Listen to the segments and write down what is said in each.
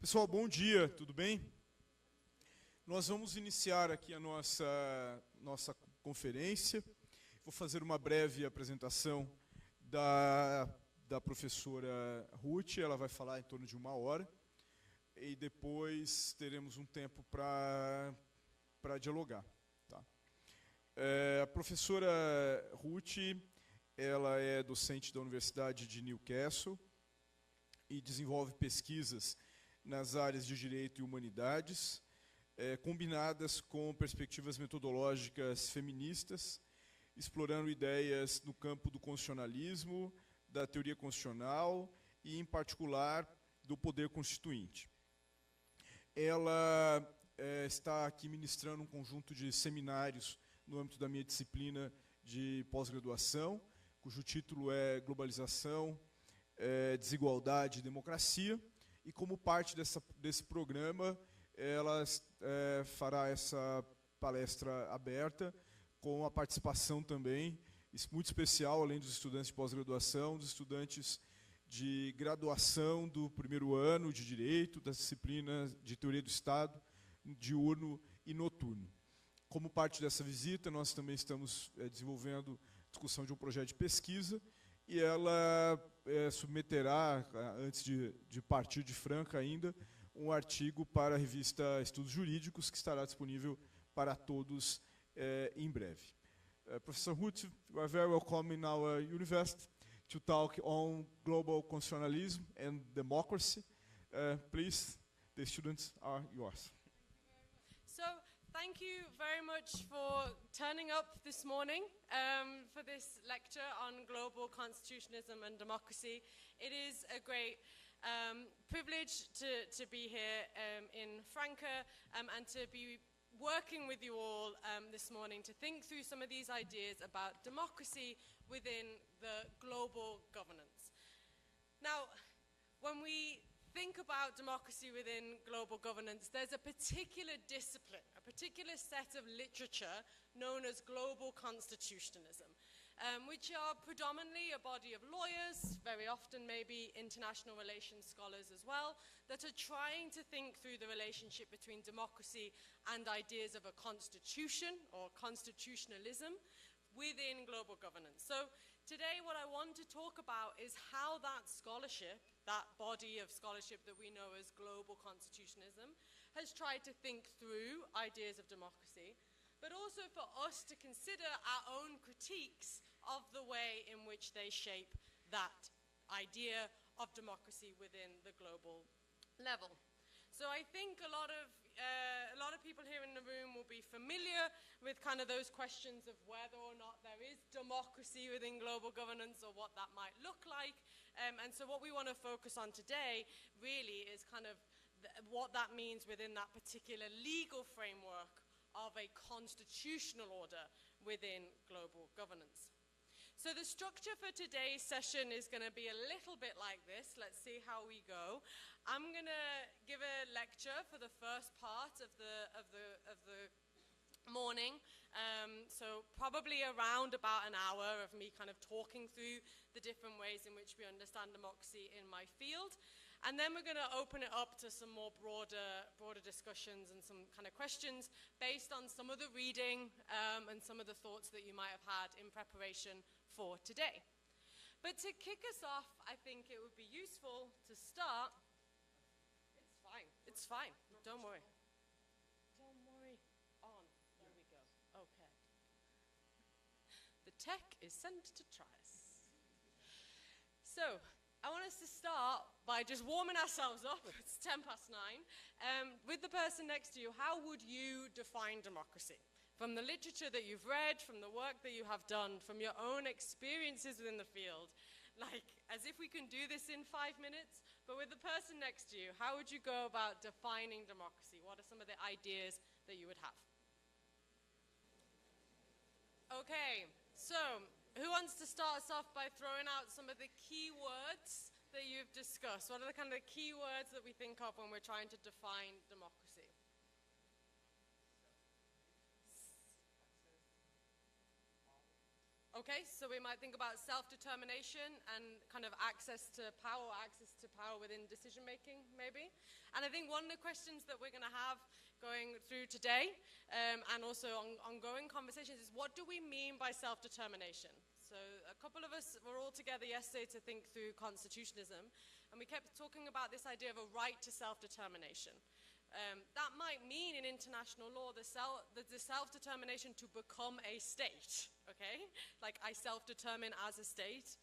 Pessoal, bom dia, tudo bem? Nós vamos iniciar aqui a nossa conferência. Vou fazer uma breve apresentação da professora Ruth, ela vai falar em torno de 1 hora, e depois teremos um tempo para dialogar. Tá? A professora Ruth, ela é docente da Universidade de Newcastle e desenvolve pesquisas nas áreas de Direito e Humanidades, combinadas com perspectivas metodológicas feministas, explorando ideias no campo do constitucionalismo, da teoria constitucional e, em particular, do poder constituinte. Ela está aqui ministrando um conjunto de seminários no âmbito da minha disciplina de pós-graduação, cujo título é Globalização, Desigualdade e Democracia, e como parte desse programa, ela fará essa palestra aberta, com a participação também, muito especial, além dos estudantes de pós-graduação, dos estudantes de graduação do 1º ano de Direito, das disciplinas de Teoria do Estado, diurno e noturno. Como parte dessa visita, nós também estamos desenvolvendo discussão de um projeto de pesquisa, e ela submeterá, antes de partir de Franca ainda, um artigo para a revista Estudos Jurídicos, que estará disponível para todos em breve. Professor Ruth, you are very welcome in our university to talk on global constitutionalism and democracy. Please, the students are yours. So, thank you very much for turning up this morning for this lecture on global constitutionalism and democracy. It is a great privilege to be here in Franca and to be working with you all this morning to think through some of these ideas about democracy within the global governance. Now, when we think about democracy within global governance, there's a particular discipline, a particular set of literature known as global constitutionalism, which are predominantly a body of lawyers, very often maybe international relations scholars as well, that are trying to think through the relationship between democracy and ideas of a constitution or constitutionalism within global governance. So today what I want to talk about is how that scholarship, that body of scholarship that we know as global constitutionalism, has tried to think through ideas of democracy, but also for us to consider our own critiques of the way in which they shape that idea of democracy within the global level. So I think a lot of people here in the room will be familiar with kind of those questions of whether or not there is democracy within global governance or what that might look like. And so what we want to focus on today really is kind of what that means within that particular legal framework of a constitutional order within global governance. So the structure for today's session is going to be a little bit like this. Let's see how we go. I'm going to give a lecture for the first part of the morning, so probably around about an hour of me kind of talking through the different ways in which we understand democracy in my field. And then we're going to open it up to some more broader discussions and some kind of questions based on some of the reading and some of the thoughts that you might have had in preparation for today. But to kick us off, I think it would be useful to start. It's fine. Don't worry. Don't worry. On. There we go. Okay. The tech is sent to try us. So, I want us to start by just warming ourselves up. It's 9:10. With the person next to you, how would you define democracy? From the literature that you've read, from the work that you have done, from your own experiences within the field, like as if we can do this in 5 minutes, but with the person next to you, how would you go about defining democracy? What are some of the ideas that you would have? Okay, so who wants to start us off by throwing out some of the key words that you've discussed? What are the kind of key words that we think of when we're trying to define democracy? Okay, so we might think about self-determination and kind of access to power within decision-making, maybe. And I think one of the questions that we're going to have going through today, and also ongoing conversations, is what do we mean by self-determination? So a couple of us were all together yesterday to think through constitutionalism, and we kept talking about this idea of a right to self-determination. That might mean in international law the self-determination to become a state, okay? Like I self-determine as a state,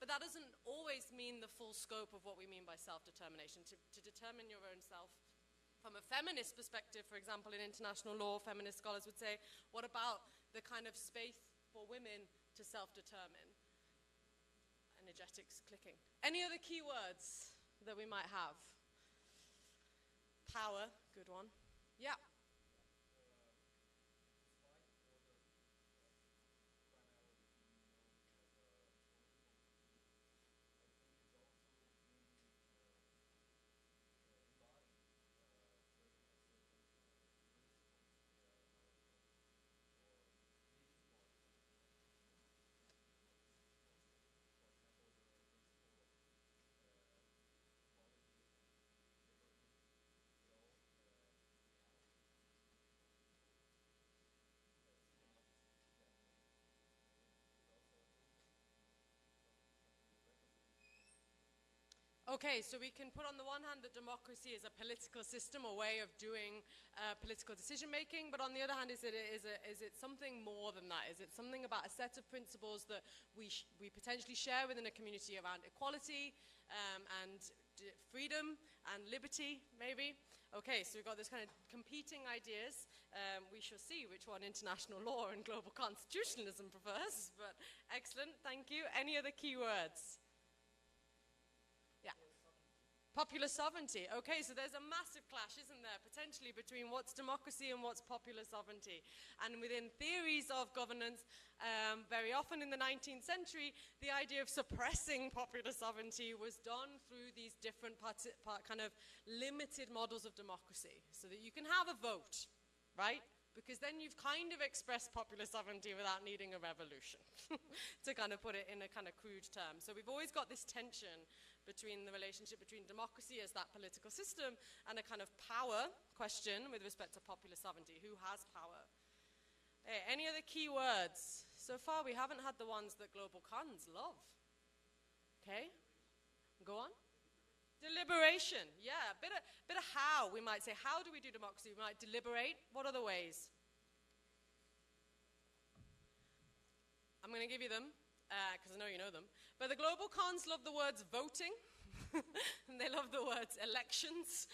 but that doesn't always mean the full scope of what we mean by self-determination. To determine your own self. From a feminist perspective, for example, in international law, feminist scholars would say, what about the kind of space for women to self-determine? Energetics clicking. Any other key words that we might have? Power, good one. Yeah. Okay, so we can put on the one hand that democracy is a political system, a way of doing political decision-making, but on the other hand, is it something more than that? Is it something about a set of principles that we potentially share within a community around equality and freedom and liberty, maybe? Okay, so we've got this kind of competing ideas. We shall see which one international law and global constitutionalism prefers, but excellent, thank you. Any other key words? Popular sovereignty. Okay, so there's a massive clash, isn't there, potentially between what's democracy and what's popular sovereignty. And within theories of governance, very often in the 19th century, the idea of suppressing popular sovereignty was done through these different kind of limited models of democracy, so that you can have a vote, right? Because then you've kind of expressed popular sovereignty without needing a revolution, to kind of put it in a kind of crude term. So we've always got this tension between the relationship between democracy as that political system and a kind of power question with respect to popular sovereignty. Who has power? Hey, any other key words? So far we haven't had the ones that global cons love. Okay, go on. Deliberation, yeah, a bit of how, we might say. How do we do democracy? We might deliberate. What other ways? I'm going to give you them, because I know you know them. But the global cons love the words voting, and they love the words elections.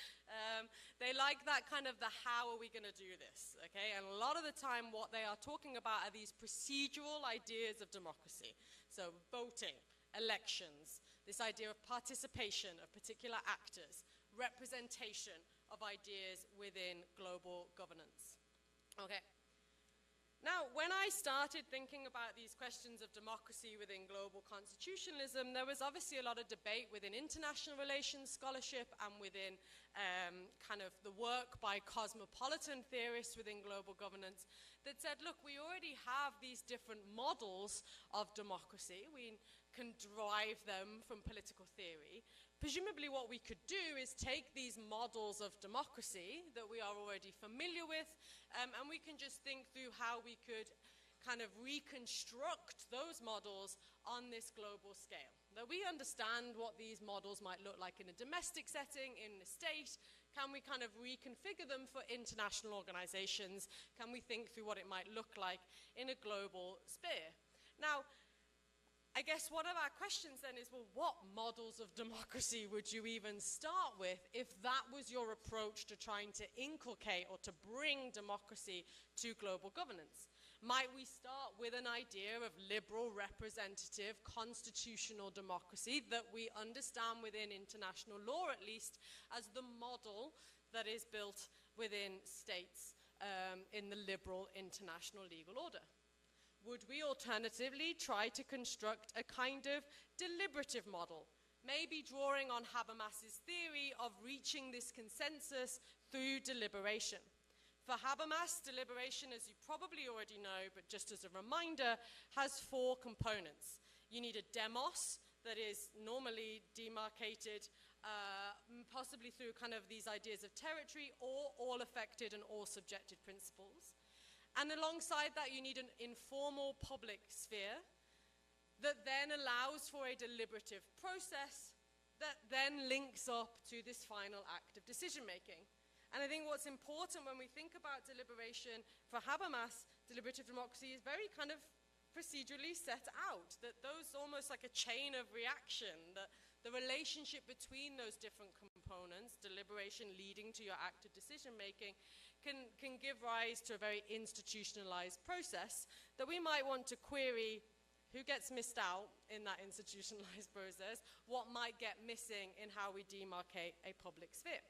They like that kind of the how are we going to do this, okay? And a lot of the time what they are talking about are these procedural ideas of democracy. So voting, elections, this idea of participation of particular actors, representation of ideas within global governance. Okay. Now, when I started thinking about these questions of democracy within global constitutionalism, there was obviously a lot of debate within international relations scholarship and within kind of the work by cosmopolitan theorists within global governance that said, look, we already have these different models of democracy. We can derive them from political theory. Presumably what we could do is take these models of democracy that we are already familiar with, and we can just think through how we could kind of reconstruct those models on this global scale. That we understand what these models might look like in a domestic setting, in a state. Can we kind of reconfigure them for international organizations? Can we think through what it might look like in a global sphere? Now, I guess one of our questions then is, well, what models of democracy would you even start with if that was your approach to trying to inculcate or to bring democracy to global governance? Might we start with an idea of liberal, representative, constitutional democracy that we understand within international law, at least, as the model that is built within states in the liberal international legal order? Would we alternatively try to construct a kind of deliberative model, maybe drawing on Habermas's theory of reaching this consensus through deliberation? For Habermas, deliberation, as you probably already know, but just as a reminder, has 4 components. You need a demos that is normally demarcated, possibly through kind of these ideas of territory, or all affected and all subjected principles. And alongside that, you need an informal public sphere that then allows for a deliberative process that then links up to this final act of decision-making. And I think what's important when we think about deliberation for Habermas, deliberative democracy is very kind of procedurally set out, that those almost like a chain of reaction, that the relationship between those different components, deliberation leading to your active decision-making, can give rise to a very institutionalized process that we might want to query who gets missed out in that institutionalized process, what might get missing in how we demarcate a public sphere.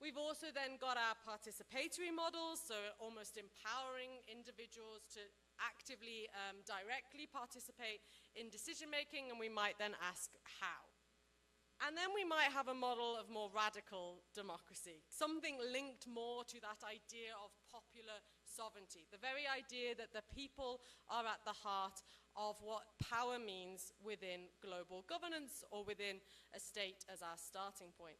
We've also then got our participatory models, so almost empowering individuals to actively, directly participate in decision-making, and we might then ask how. And then we might have a model of more radical democracy, something linked more to that idea of popular sovereignty, the very idea that the people are at the heart of what power means within global governance or within a state as our starting point.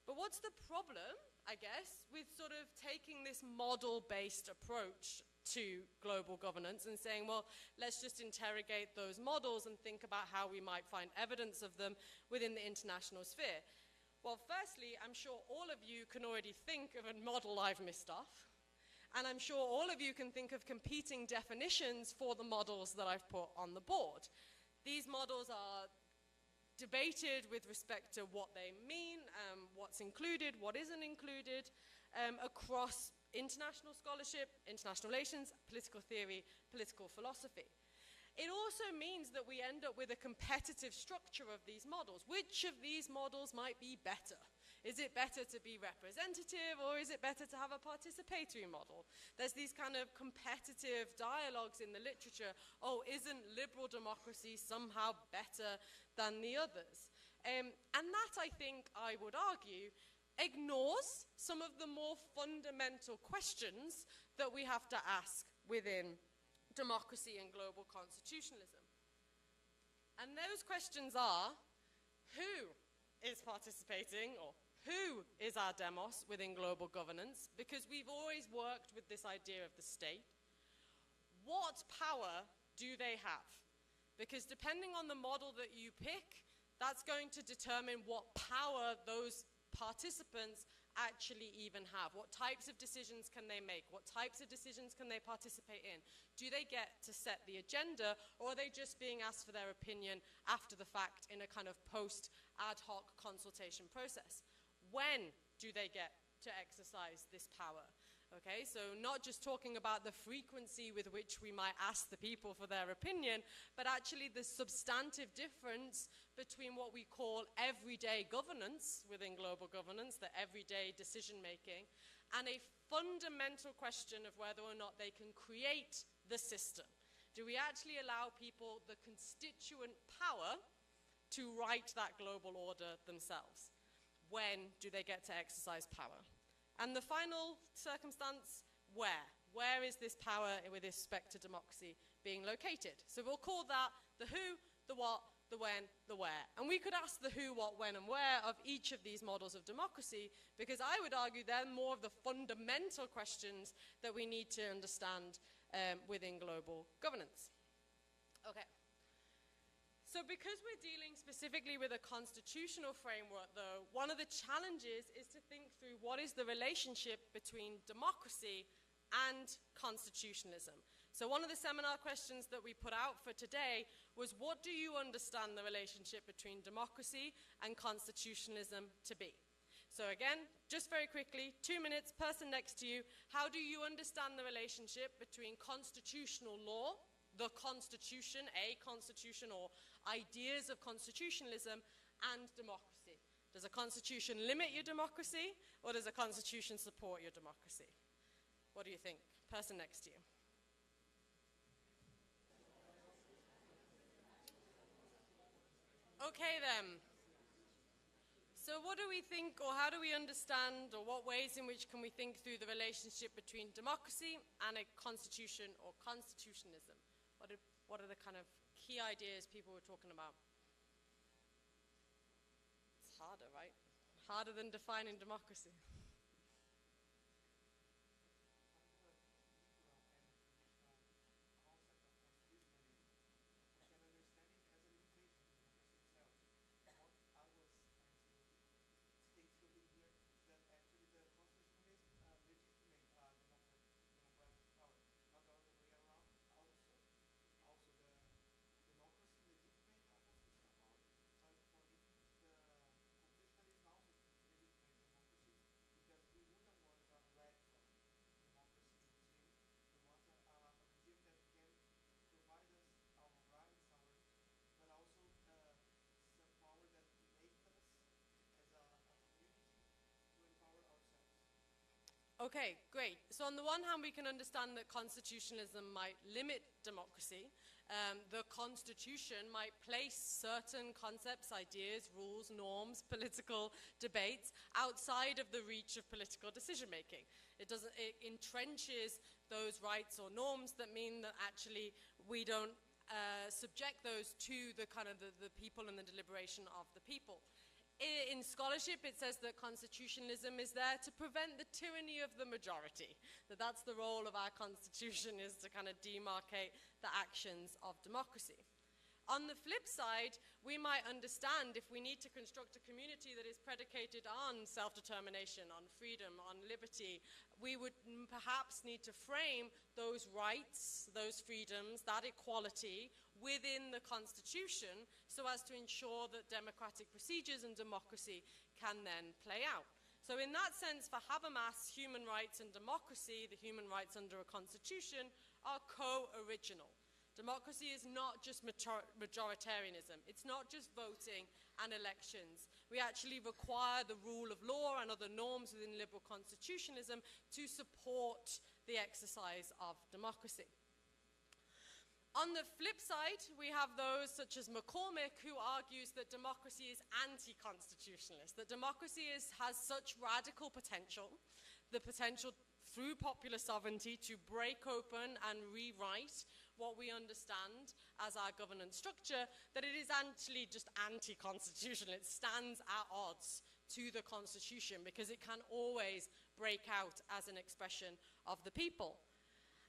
But what's the problem, I guess, with sort of taking this model-based approach to global governance and saying, well, let's just interrogate those models and think about how we might find evidence of them within the international sphere? Well, firstly, I'm sure all of you can already think of a model I've missed off. And I'm sure all of you can think of competing definitions for the models that I've put on the board. These models are debated with respect to what they mean, what's included, what isn't included, across international scholarship, international relations, political theory, political philosophy. It also means that we end up with a competitive structure of these models. Which of these models might be better? Is it better to be representative, or is it better to have a participatory model? There's these kind of competitive dialogues in the literature. Oh, isn't liberal democracy somehow better than the others? And that, I think, I would argue, ignores some of the more fundamental questions that we have to ask within democracy and global constitutionalism. And those questions are, who is participating, or who is our demos within global governance? Because we've always worked with this idea of the state. What power do they have? Because depending on the model that you pick, that's going to determine what power those participants actually even have. What types of decisions can they make? What types of decisions can they participate in? Do they get to set the agenda, or are they just being asked for their opinion after the fact in a kind of post-ad hoc consultation process? When do they get to exercise this power? Okay, so not just talking about the frequency with which we might ask the people for their opinion, but actually the substantive difference between what we call everyday governance within global governance, the everyday decision-making, and a fundamental question of whether or not they can create the system. Do we actually allow people the constituent power to write that global order themselves? When do they get to exercise power? And the final circumstance, where? Where is this power with respect to democracy being located? So we'll call that the who, the what, the when, the where. And we could ask the who, what, when, and where of each of these models of democracy, because I would argue they're more of the fundamental questions that we need to understand within global governance. Okay. So because we're dealing specifically with a constitutional framework, though, one of the challenges is to think through what is the relationship between democracy and constitutionalism. So one of the seminar questions that we put out for today was, what do you understand the relationship between democracy and constitutionalism to be? So again, just very quickly, 2 minutes, person next to you, how do you understand the relationship between constitutional law, the constitution, a constitution, or ideas of constitutionalism, and democracy? Does a constitution limit your democracy, or does a constitution support your democracy? What do you think? Person next to you. Okay then. So what do we think, or how do we understand, or what ways in which can we think through the relationship between democracy and a constitution or constitutionalism? What are the kind of key ideas people were talking about? It's harder, right? Harder than defining democracy. Okay, great. So on the one hand, we can understand that constitutionalism might limit democracy. The Constitution might place certain concepts, ideas, rules, norms, political debates outside of the reach of political decision-making. It entrenches those rights or norms that mean that actually we don't subject those to the kind of the people and the deliberation of the people. In scholarship, it says that constitutionalism is there to prevent the tyranny of the majority. That's the role of our constitution, is to kind of demarcate the actions of democracy. On the flip side, we might understand if we need to construct a community that is predicated on self-determination, on freedom, on liberty, we would perhaps need to frame those rights, those freedoms, that equality within the Constitution so as to ensure that democratic procedures and democracy can then play out. So in that sense, for Habermas, human rights and democracy, the human rights under a constitution, are co-original. Democracy is not just majoritarianism. It's not just voting and elections. We actually require the rule of law and other norms within liberal constitutionalism to support the exercise of democracy. On the flip side, we have those such as McCormick, who argues that democracy is anti-constitutionalist, that democracy has such radical potential, the potential through popular sovereignty to break open and rewrite what we understand as our governance structure, that it is actually just anti-constitutional. It stands at odds to the Constitution because it can always break out as an expression of the people.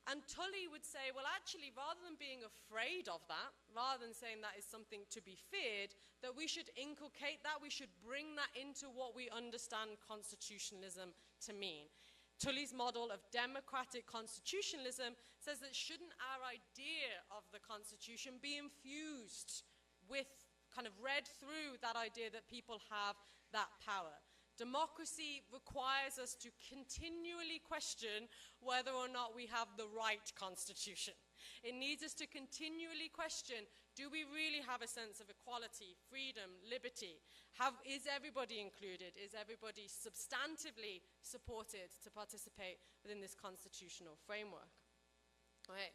And Tully would say, well, actually, rather than being afraid of that, rather than saying that is something to be feared, that we should inculcate that, we should bring that into what we understand constitutionalism to mean. Tully's model of democratic constitutionalism says that shouldn't our idea of the Constitution be infused with, kind of read through that idea that people have that power? Democracy requires us to continually question whether or not we have the right constitution. It needs us to continually question, do we really have a sense of equality, freedom, liberty? Is everybody included? Is everybody substantively supported to participate within this constitutional framework? Okay.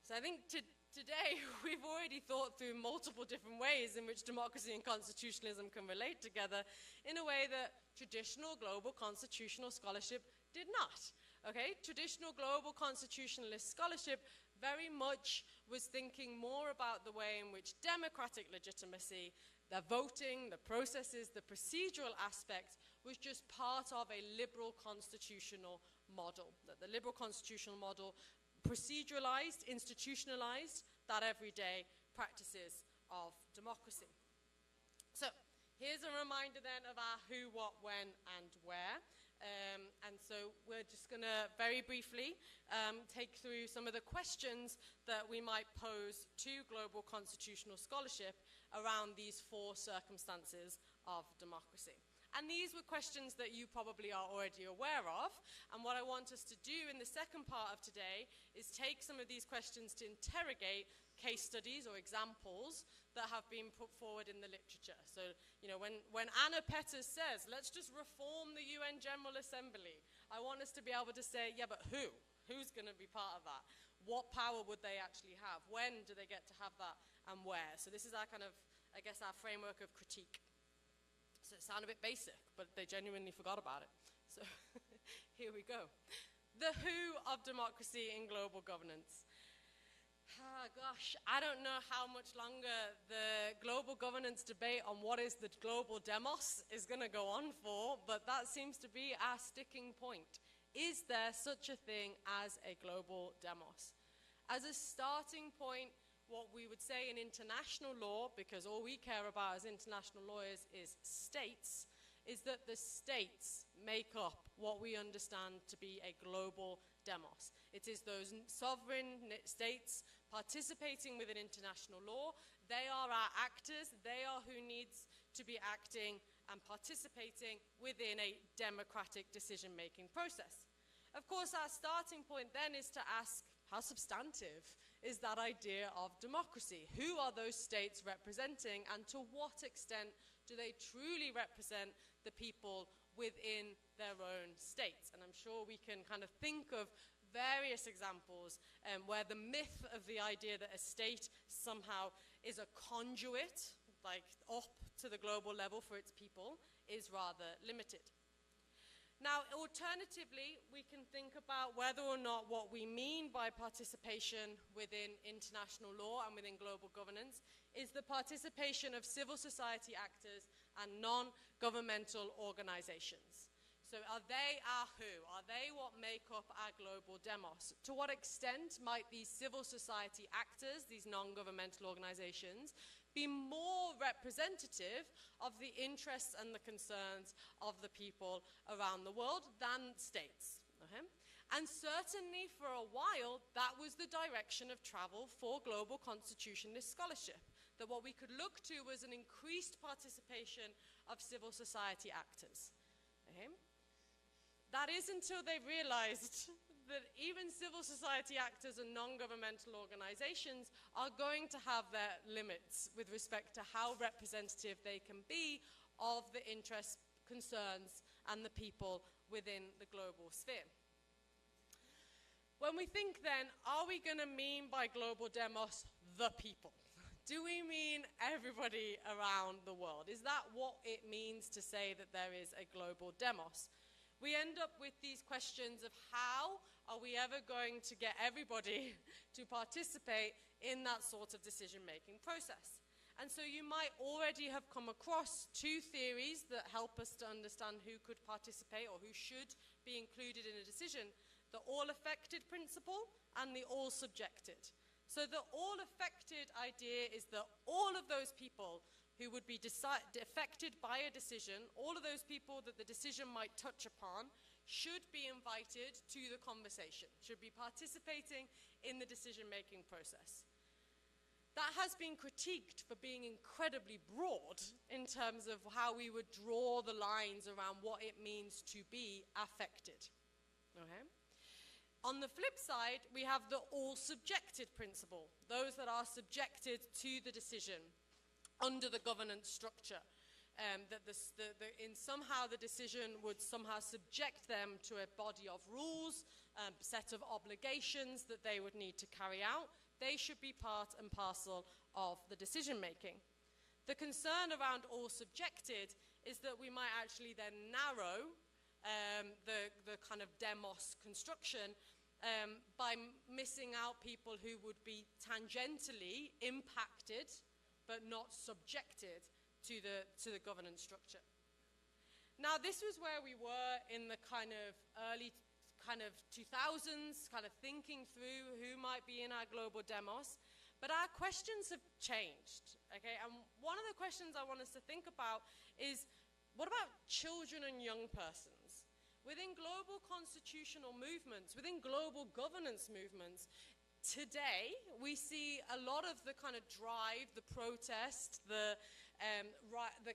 So I think today we've already thought through multiple different ways in which democracy and constitutionalism can relate together in a way that traditional global constitutional scholarship did not. Okay? Traditional global constitutionalist scholarship very much was thinking more about the way in which democratic legitimacy, the voting, the processes, the procedural aspect was just part of a liberal constitutional model. That the liberal constitutional model proceduralized, institutionalized that everyday practices of democracy. So here's a reminder then of our who, what, when, and where. And so we're just going to very briefly take through some of the questions that we might pose to global constitutional scholarship around these four circumstances of democracy. And these were questions that you probably are already aware of. And what I want us to do in the second part of today is take some of these questions to interrogate case studies or examples that have been put forward in the literature. So, you know, when Anna Peters says, let's just reform the UN General Assembly, I want us to be able to say, yeah, but who? Who's going to be part of that? What power would they actually have? When do they get to have that, and where? So this is our kind of, I guess, our framework of critique. So it sounded a bit basic, but they genuinely forgot about it. So here we go. The who of democracy in global governance. Gosh, I don't know how much longer the global governance debate on what is the global demos is going to go on for, but that seems to be our sticking point. Is there such a thing as a global demos? As a starting point, what we would say in international law, because all we care about as international lawyers is states, is that the states make up what we understand to be a global demos. It is those sovereign states participating within international law. They are our actors. They are who needs to be acting and participating within a democratic decision-making process. Of course, our starting point then is to ask, how substantive is that idea of democracy? Who are those states representing, and to what extent do they truly represent the people within their own states? And I'm sure we can kind of think of various examples where the myth of the idea that a state somehow is a conduit, like up to the global level for its people, is rather limited. Now, alternatively, we can think about whether or not what we mean by participation within international law and within global governance is the participation of civil society actors and non-governmental organizations. So are they our who? Are they what make up our global demos? To what extent might these civil society actors, these non-governmental organizations, be more representative of the interests and the concerns of the people around the world than states? Okay? And certainly for a while, that was the direction of travel for global constitutionalist scholarship, that what we could look to was an increased participation of civil society actors. Okay? That is until they realized that even civil society actors and non-governmental organizations are going to have their limits with respect to how representative they can be of the interests, concerns, and the people within the global sphere. When we think then, are we going to mean by global demos the people? Do we mean everybody around the world? Is that what it means to say that there is a global demos? We end up with these questions of how are we ever going to get everybody to participate in that sort of decision-making process? And so you might already have come across two theories that help us to understand who could participate or who should be included in a decision: the all-affected principle and the all-subjected. So the all-affected idea is that all of those people who would be affected by a decision, all of those people that the decision might touch upon, should be invited to the conversation, should be participating in the decision-making process. That has been critiqued for being incredibly broad in terms of how we would draw the lines around what it means to be affected. Okay? On the flip side, we have the all-subjected principle, those that are subjected to the decision under the governance structure, that somehow the decision would somehow subject them to a body of rules, set of obligations that they would need to carry out. They should be part and parcel of the decision making. The concern around all subjected is that we might actually then narrow the kind of demos construction by missing out people who would be tangentially impacted but not subjected to the governance structure. Now, this was where we were in the kind of early 2000s, kind of thinking through who might be in our global demos, but our questions have changed, okay? And one of the questions I want us to think about is, what about children and young persons? Within global constitutional movements, within global governance movements, today, we see a lot of the kind of drive, the protest, the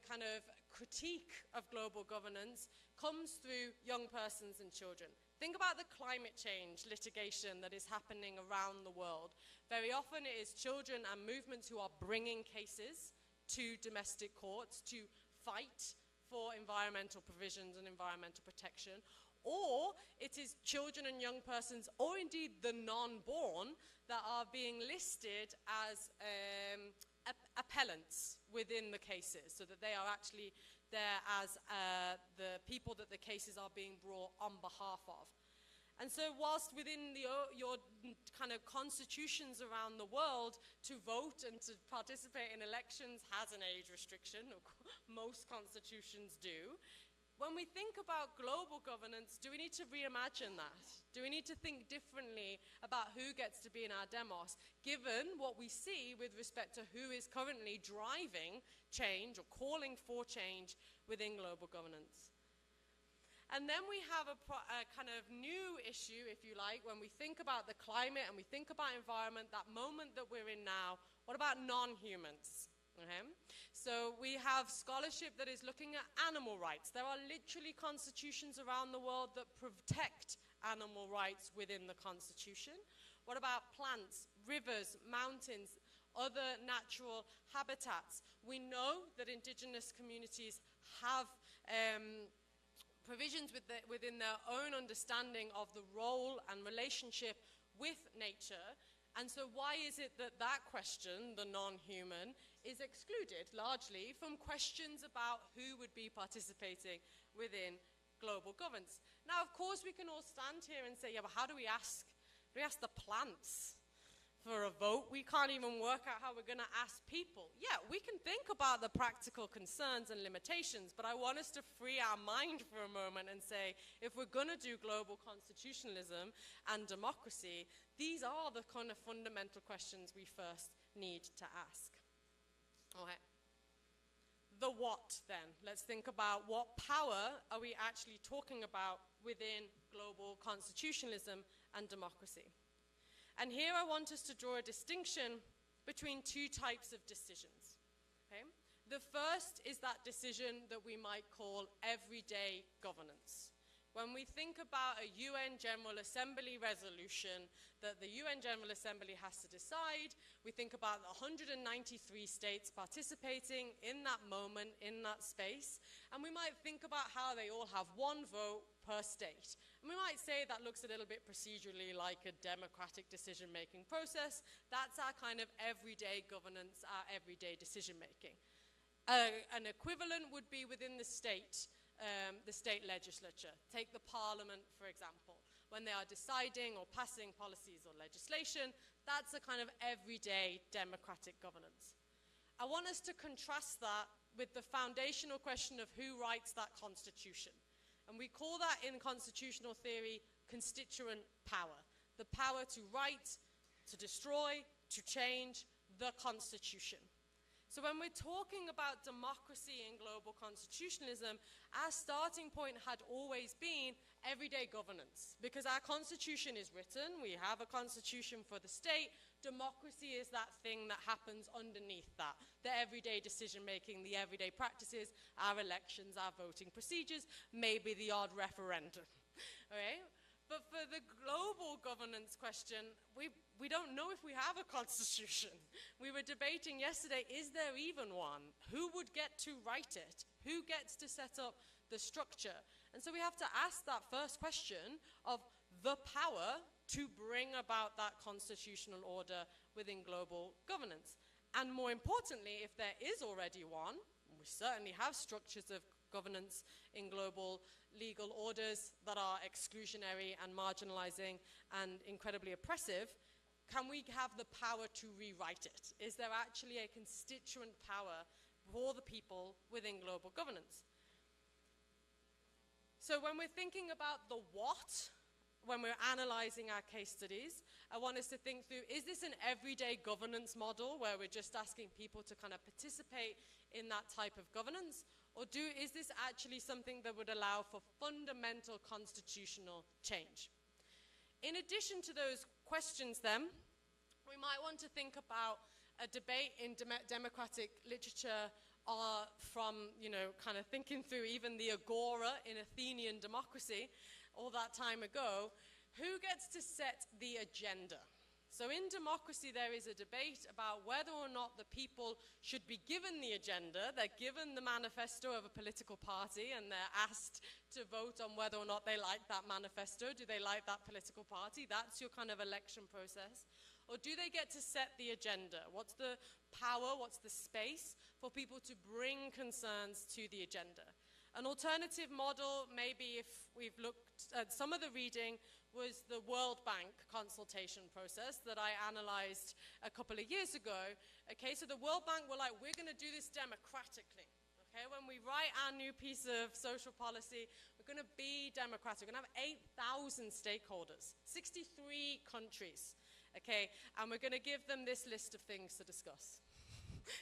kind of critique of global governance comes through young persons and children. Think about the climate change litigation that is happening around the world. Very often it is children and movements who are bringing cases to domestic courts to fight for environmental provisions and environmental protection. Or it is children and young persons, or indeed the non-born, that are being listed as appellants within the cases, so that they are actually there as the people that the cases are being brought on behalf of. And so whilst within your kind of constitutions around the world, to vote and to participate in elections has an age restriction, most constitutions do, when we think about global governance, do we need to reimagine that? Do we need to think differently about who gets to be in our demos, given what we see with respect to who is currently driving change or calling for change within global governance? And then we have a kind of new issue, if you like, when we think about the climate and we think about environment, that moment that we're in now. What about non-humans? Okay. So we have scholarship that is looking at animal rights. There are literally constitutions around the world that protect animal rights within the constitution. What about plants, rivers, mountains, other natural habitats? We know that indigenous communities have provisions within their own understanding of the role and relationship with nature. And so why is it that that question, the non-human, is excluded largely from questions about who would be participating within global governance? Now, of course, we can all stand here and say, yeah, but how do we ask? Do we ask the plants for a vote? We can't even work out how we're going to ask people. Yeah, we can think about the practical concerns and limitations, but I want us to free our mind for a moment and say, if we're going to do global constitutionalism and democracy, these are the kind of fundamental questions we first need to ask. Okay. The what, then? Let's think about what power are we actually talking about within global constitutionalism and democracy. And here I want us to draw a distinction between two types of decisions. Okay? The first is that decision that we might call everyday governance. When we think about a UN General Assembly resolution that the UN General Assembly has to decide, we think about the 193 states participating in that moment, in that space, and we might think about how they all have one vote per state. And we might say that looks a little bit procedurally like a democratic decision-making process. That's our kind of everyday governance, our everyday decision-making. An equivalent would be within the state legislature. Take the parliament, for example. When they are deciding or passing policies or legislation, that's a kind of everyday democratic governance. I want us to contrast that with the foundational question of who writes that constitution. And we call that in constitutional theory constituent power. The power to write, to destroy, to change the constitution. So when we're talking about democracy and global constitutionalism, our starting point had always been everyday governance. Because our constitution is written, we have a constitution for the state. Democracy is that thing that happens underneath that. The everyday decision-making, the everyday practices, our elections, our voting procedures, maybe the odd referendum. Okay? But for the global governance question, we don't know if we have a constitution. We were debating yesterday, is there even one? Who would get to write it? Who gets to set up the structure? And so we have to ask that first question of the power to bring about that constitutional order within global governance. And more importantly, if there is already one, we certainly have structures of governance in global legal orders that are exclusionary and marginalizing and incredibly oppressive, can we have the power to rewrite it? Is there actually a constituent power for the people within global governance? So when we're thinking about the what, when we're analyzing our case studies, I want us to think through, is this an everyday governance model where we're just asking people to kind of participate in that type of governance? Or is this actually something that would allow for fundamental constitutional change? In addition to those questions then, we might want to think about a debate in democratic literature from, kind of thinking through even the agora in Athenian democracy all that time ago. Who gets to set the agenda? So in democracy, there is a debate about whether or not the people should be given the agenda. They're given the manifesto of a political party, and they're asked to vote on whether or not they like that manifesto. Do they like that political party? That's your kind of election process. Or do they get to set the agenda? What's the power, what's the space for people to bring concerns to the agenda? An alternative model, maybe if we've looked at some of the reading, was the World Bank consultation process that I analyzed a couple of years ago. Okay, so the World Bank were like, we're going to do this democratically. Okay, when we write our new piece of social policy, we're going to be democratic. We're going to have 8,000 stakeholders, 63 countries. Okay, and we're going to give them this list of things to discuss.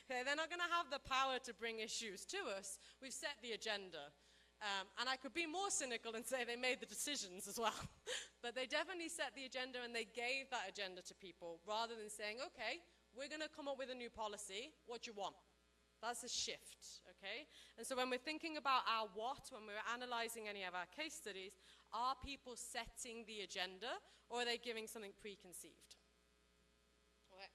Okay, they're not going to have the power to bring issues to us. We've set the agenda. And I could be more cynical and say they made the decisions as well. But they definitely set the agenda and they gave that agenda to people rather than saying, okay, we're going to come up with a new policy. What do you want? That's a shift, okay? And so when we're thinking about our what, when we're analyzing any of our case studies, are people setting the agenda or are they giving something preconceived? Okay.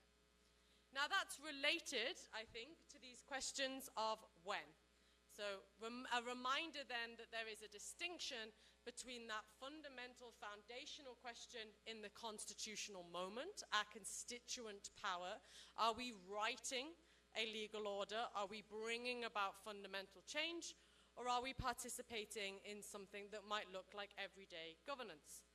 Now that's related, I think, to these questions of when. So a reminder then that there is a distinction between that fundamental foundational question in the constitutional moment, our constituent power. Are we writing a legal order? Are we bringing about fundamental change? Or are we participating in something that might look like everyday governance?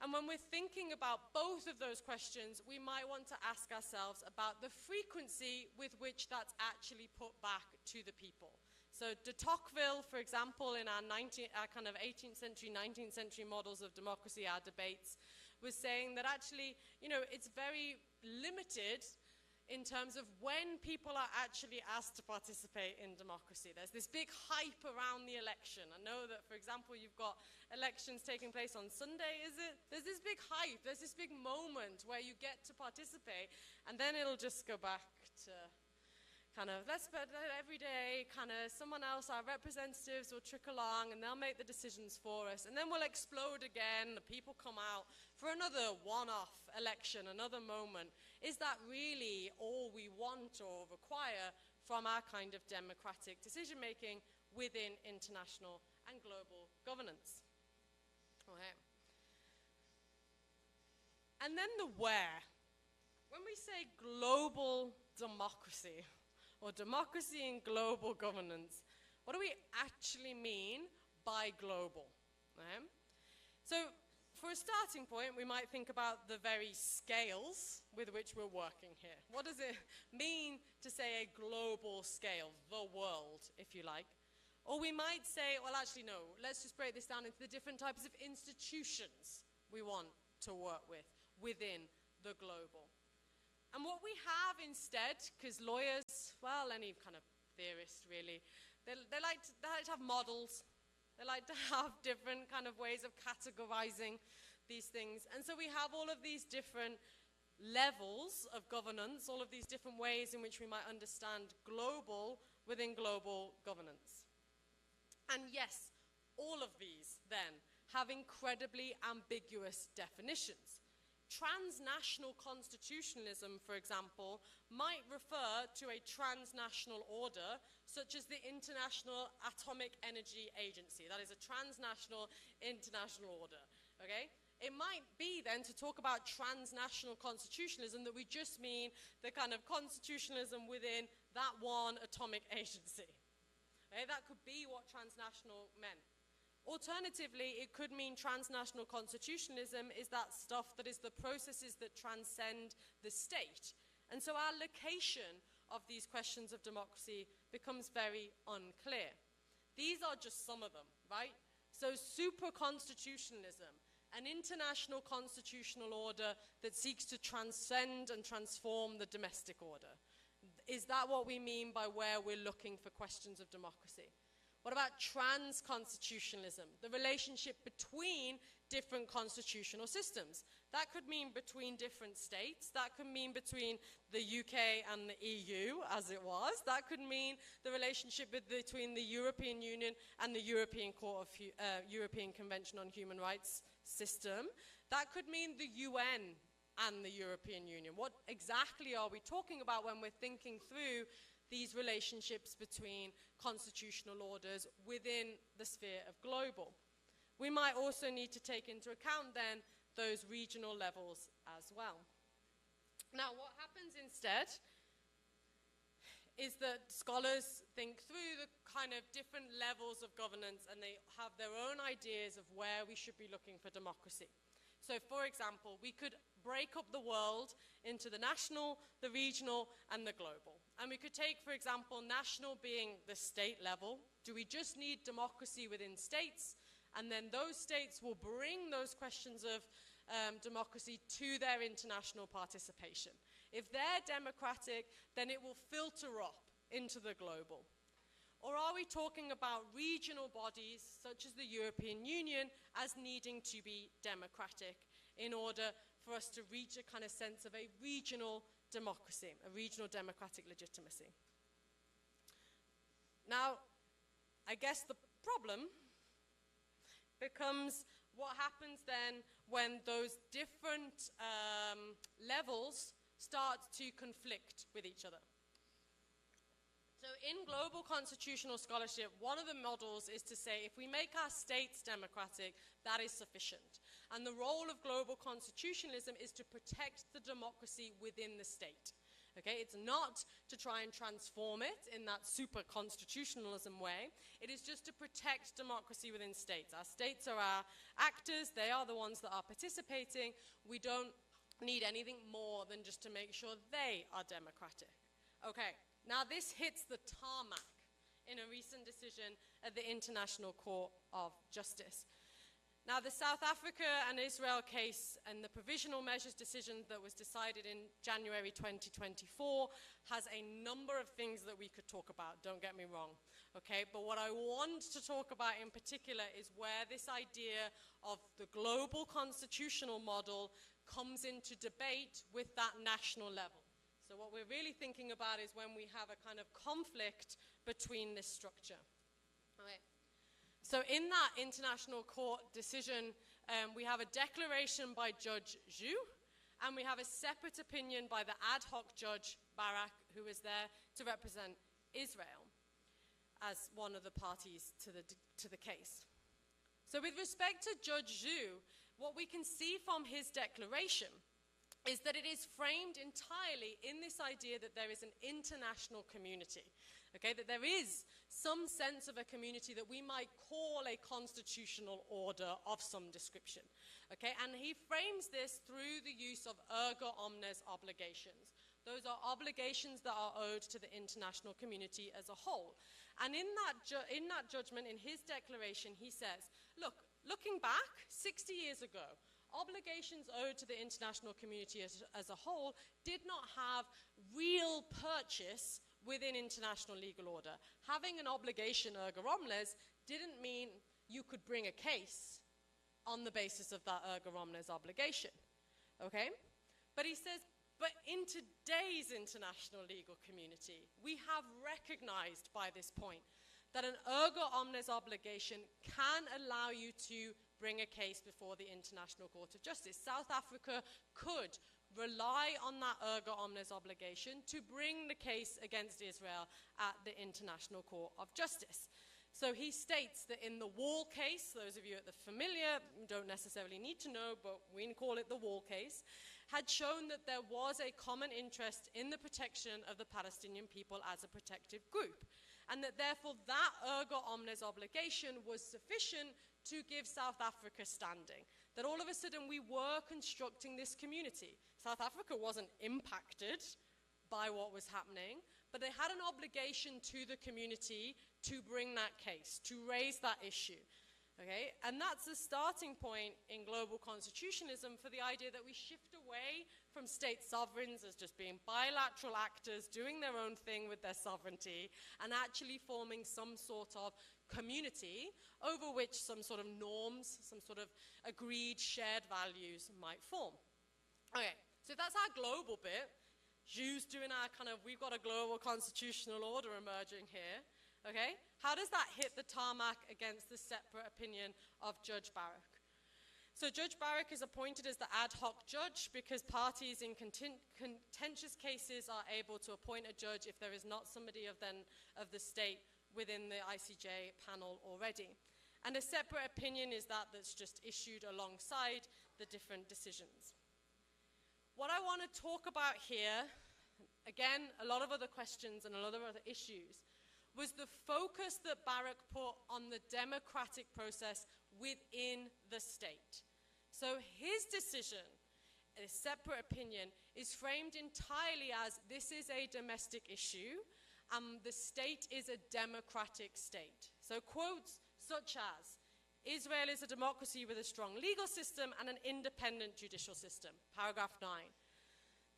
And when we're thinking about both of those questions, we might want to ask ourselves about the frequency with which that's actually put back to the people. So de Tocqueville, for example, in our kind of 18th century, 19th century models of democracy, our debates, was saying that actually, you know, it's very limited in terms of when people are actually asked to participate in democracy. There's this big hype around the election. I know that, for example, you've got elections taking place on Sunday, is it? There's this big hype, there's this big moment where you get to participate, and then it'll just go back to kind of, let's bet that every day, kind of someone else, our representatives will trickle along and they'll make the decisions for us. And then we'll explode again, the people come out for another one-off election, another moment. Is that really all we want or require from our kind of democratic decision-making within international and global governance? Okay. And then the where. When we say global democracy, or democracy in global governance, what do we actually mean by global? Okay? So for a starting point, we might think about the very scales with which we're working here. What does it mean to say a global scale, the world, if you like? Or we might say, well, actually, no, let's just break this down into the different types of institutions we want to work with within the global. And what we have instead, because lawyers, well, any kind of theorist really, they like to have models. They like to have different kind of ways of categorizing these things. And so we have all of these different levels of governance, all of these different ways in which we might understand global within global governance. And yes, all of these then have incredibly ambiguous definitions. Transnational constitutionalism, for example, might refer to a transnational order, such as the International Atomic Energy Agency. That is a transnational international order, okay? It might be then to talk about transnational constitutionalism that we just mean the kind of constitutionalism within that one atomic agency. Okay? That could be what transnational meant. Alternatively, it could mean transnational constitutionalism is that stuff that is the processes that transcend the state. And so our location of these questions of democracy becomes very unclear. These are just some of them, right? So super-constitutionalism, an international constitutional order that seeks to transcend and transform the domestic order. Is that what we mean by where we're looking for questions of democracy? What about trans-constitutionalism, the relationship between different constitutional systems? That could mean between different states. That could mean between the UK and the EU, as it was. That could mean the relationship between the European Union and the European Convention on Human Rights system. That could mean the UN and the European Union. What exactly are we talking about when we're thinking through these relationships between constitutional orders within the sphere of global? We might also need to take into account then those regional levels as well. Now, what happens instead is that scholars think through the kind of different levels of governance, and they have their own ideas of where we should be looking for democracy. So, for example, we could break up the world into the national, the regional, and the global. And we could take, for example, national being the state level. Do we just need democracy within states? And then those states will bring those questions of democracy to their international participation. If they're democratic, then it will filter up into the global. Or are we talking about regional bodies, such as the European Union, as needing to be democratic in order for us to reach a kind of sense of a regional democracy, a regional democratic legitimacy? Now, I guess the problem becomes what happens then when those different levels start to conflict with each other. So in global constitutional scholarship, one of the models is to say if we make our states democratic, that is sufficient. And the role of global constitutionalism is to protect the democracy within the state. Okay, it's not to try and transform it in that super constitutionalism way. It is just to protect democracy within states. Our states are our actors. They are the ones that are participating. We don't need anything more than just to make sure they are democratic. Okay, now this hits the tarmac in a recent decision at the International Court of Justice. Now, the South Africa and Israel case and the provisional measures decision that was decided in January 2024 has a number of things that we could talk about, don't get me wrong, okay? But what I want to talk about in particular is where this idea of the global constitutional model comes into debate with that national level. So what we're really thinking about is when we have a kind of conflict between this structure. Okay. So in that International Court decision, we have a declaration by Judge Zhu, and we have a separate opinion by the ad hoc Judge Barak, who is there to represent Israel as one of the parties to the case. So with respect to Judge Zhu, what we can see from his declaration is that it is framed entirely in this idea that there is an international community, okay, that there is some sense of a community that we might call a constitutional order of some description, okay, and he frames this through the use of erga omnes obligations. Those are obligations that are owed to the international community as a whole. And in that judgment, in his declaration, he says, look, looking back 60 years ago, obligations owed to the international community as a whole did not have real purchase within international legal order. Having an obligation erga omnes didn't mean you could bring a case on the basis of that erga omnes obligation, okay? But he says, but in today's international legal community, we have recognized by this point that an erga omnes obligation can allow you to bring a case before the International Court of Justice. South Africa could rely on that erga omnes obligation to bring the case against Israel at the International Court of Justice. So he states that in the Wall case, those of you at the familiar don't necessarily need to know, but we call it the Wall case, had shown that there was a common interest in the protection of the Palestinian people as a protected group, and that therefore that erga omnes obligation was sufficient to give South Africa standing. That all of a sudden we were constructing this community. South Africa wasn't impacted by what was happening, but they had an obligation to the community to bring that case, to raise that issue. Okay? And that's the starting point in global constitutionalism for the idea that we shift away from state sovereigns as just being bilateral actors doing their own thing with their sovereignty and actually forming some sort of community over which some sort of norms, some sort of agreed shared values might form. Okay, so that's our global bit. Zhu's doing our kind of, we've got a global constitutional order emerging here. Okay, how does that hit the tarmac against the separate opinion of Judge Barak? So Judge Barak is appointed as the ad hoc judge because parties in contentious cases are able to appoint a judge if there is not somebody of the state within the ICJ panel already. And a separate opinion is that's just issued alongside the different decisions. what I want to talk about here, again, a lot of other questions and a lot of other issues, was the focus that Barak put on the democratic process within the state. So his decision, a separate opinion, is framed entirely as this is a domestic issue and the state is a democratic state. So quotes such as, Israel is a democracy with a strong legal system and an independent judicial system, paragraph 9.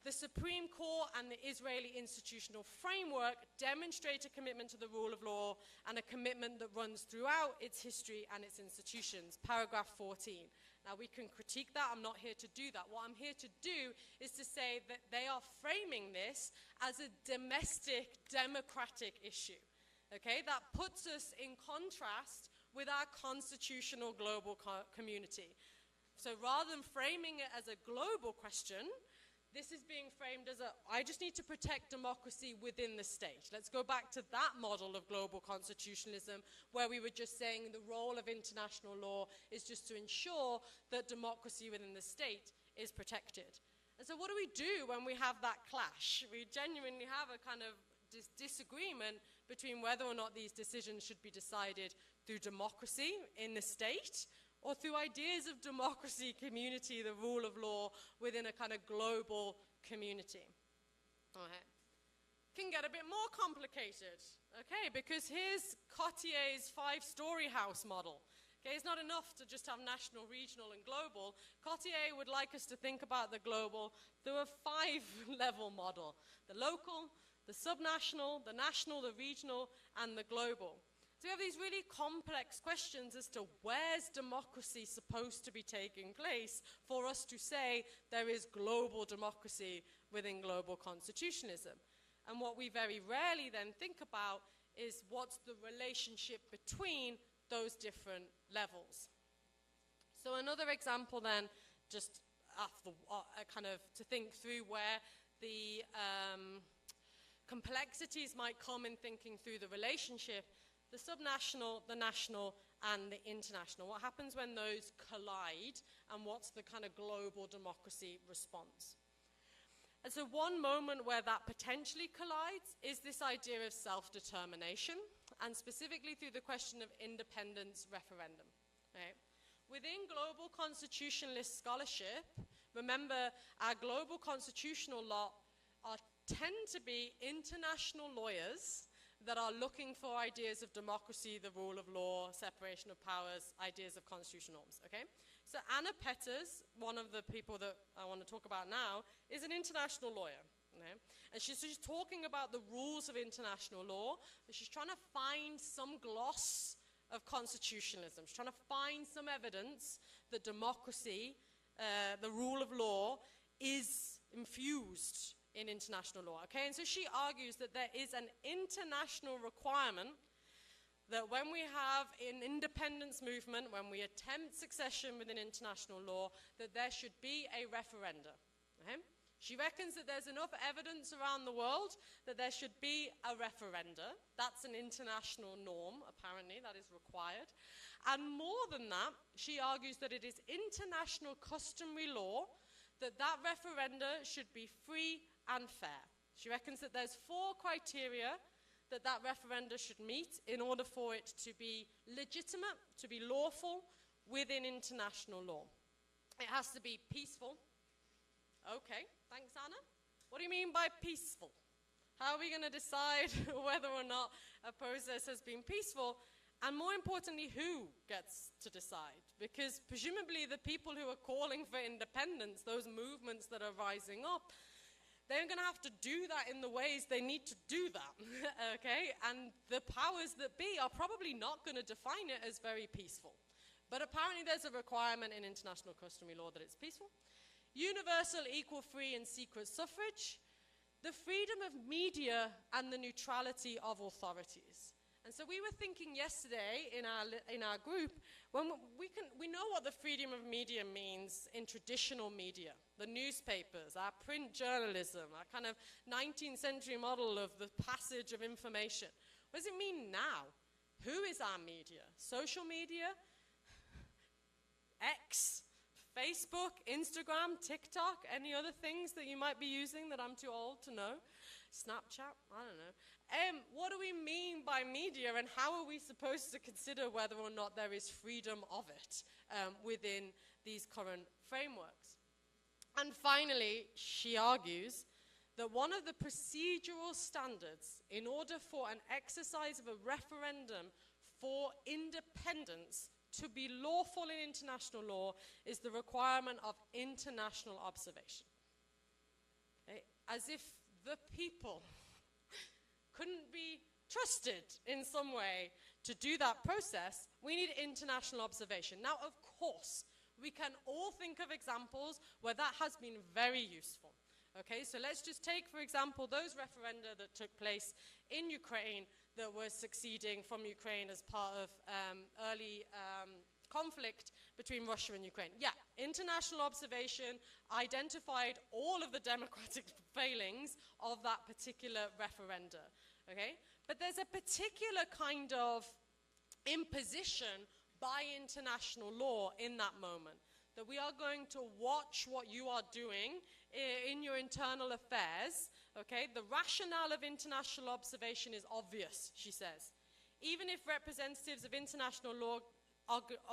The Supreme Court and the Israeli institutional framework demonstrate a commitment to the rule of law and a commitment that runs throughout its history and its institutions, paragraph 14. Now, we can critique that. I'm not here to do that. What I'm here to do is to say that they are framing this as a domestic, democratic issue. Okay? That puts us in contrast with our constitutional global community. So rather than framing it as a global question, this is being framed as I just need to protect democracy within the state. Let's go back to that model of global constitutionalism where we were just saying the role of international law is just to ensure that democracy within the state is protected. And so what do we do when we have that clash? We genuinely have a kind of disagreement between whether or not these decisions should be decided through democracy in the state or through ideas of democracy, community, the rule of law within a kind of global community. Okay. Can get a bit more complicated, okay, because here's Cottier's 5-story house model. Okay, it's not enough to just have national, regional, and global. Cotier would like us to think about the global through a 5-level model. The local, the subnational, the national, the regional, and the global. So we have these really complex questions as to where's democracy supposed to be taking place for us to say there is global democracy within global constitutionalism. And what we very rarely then think about is what's the relationship between those different levels. So another example then, just kind of to think through where the complexities might come in thinking through the relationship, the subnational, the national, and the international. What happens when those collide, and what's the kind of global democracy response? And so one moment where that potentially collides is this idea of self-determination, and specifically through the question of independence referendum. Right? Within global constitutionalist scholarship, remember our global constitutional law tend to be international lawyers that are looking for ideas of democracy, the rule of law, separation of powers, ideas of constitutional norms, okay? So Anna Petters, one of the people that I want to talk about now, is an international lawyer, okay? And she's talking about the rules of international law, and she's trying to find some gloss of constitutionalism. She's trying to find some evidence that democracy, the rule of law, is infused in international law, okay? And so she argues that there is an international requirement that when we have an independence movement, when we attempt succession within international law, that there should be a referenda, okay? She reckons that there's enough evidence around the world that there should be a referenda. That's an international norm, apparently, that is required. And more than that, she argues that it is international customary law that referenda should be free and fair. She reckons that there's 4 criteria that referenda should meet in order for it to be legitimate, to be lawful within international law. It has to be peaceful. Okay, thanks, Anna. What do you mean by peaceful? How are we going to decide whether or not a process has been peaceful? And more importantly, who gets to decide? Because presumably the people who are calling for independence, those movements that are rising up, they're going to have to do that in the ways they need to do that, okay? And the powers that be are probably not going to define it as very peaceful. But apparently there's a requirement in international customary law that it's peaceful. Universal, equal, free, and secret suffrage. The freedom of media and the neutrality of authorities. And so we were thinking yesterday in our group, when we know what the freedom of media means in traditional media, the newspapers, our print journalism, our kind of 19th century model of the passage of information. What does it mean now? Who is our media? Social media? X? Facebook, Instagram, TikTok, any other things that you might be using that I'm too old to know? Snapchat, I don't know. What do we mean by media, and how are we supposed to consider whether or not there is freedom of it within these current frameworks? And finally, she argues that one of the procedural standards in order for an exercise of a referendum for independence to be lawful in international law is the requirement of international observation. Okay? As if the people couldn't be trusted in some way to do that process, we need international observation. Now, of course, we can all think of examples where that has been very useful. Okay, so let's just take, for example, those referenda that took place in Ukraine that were succeeding from Ukraine as part of early conflict between Russia and Ukraine. Yeah, international observation identified all of the democratic failings of that particular referenda. Okay, but there's a particular kind of imposition by international law in that moment, that we are going to watch what you are doing in your internal affairs. Okay, the rationale of international observation is obvious, she says. Even if representatives of international law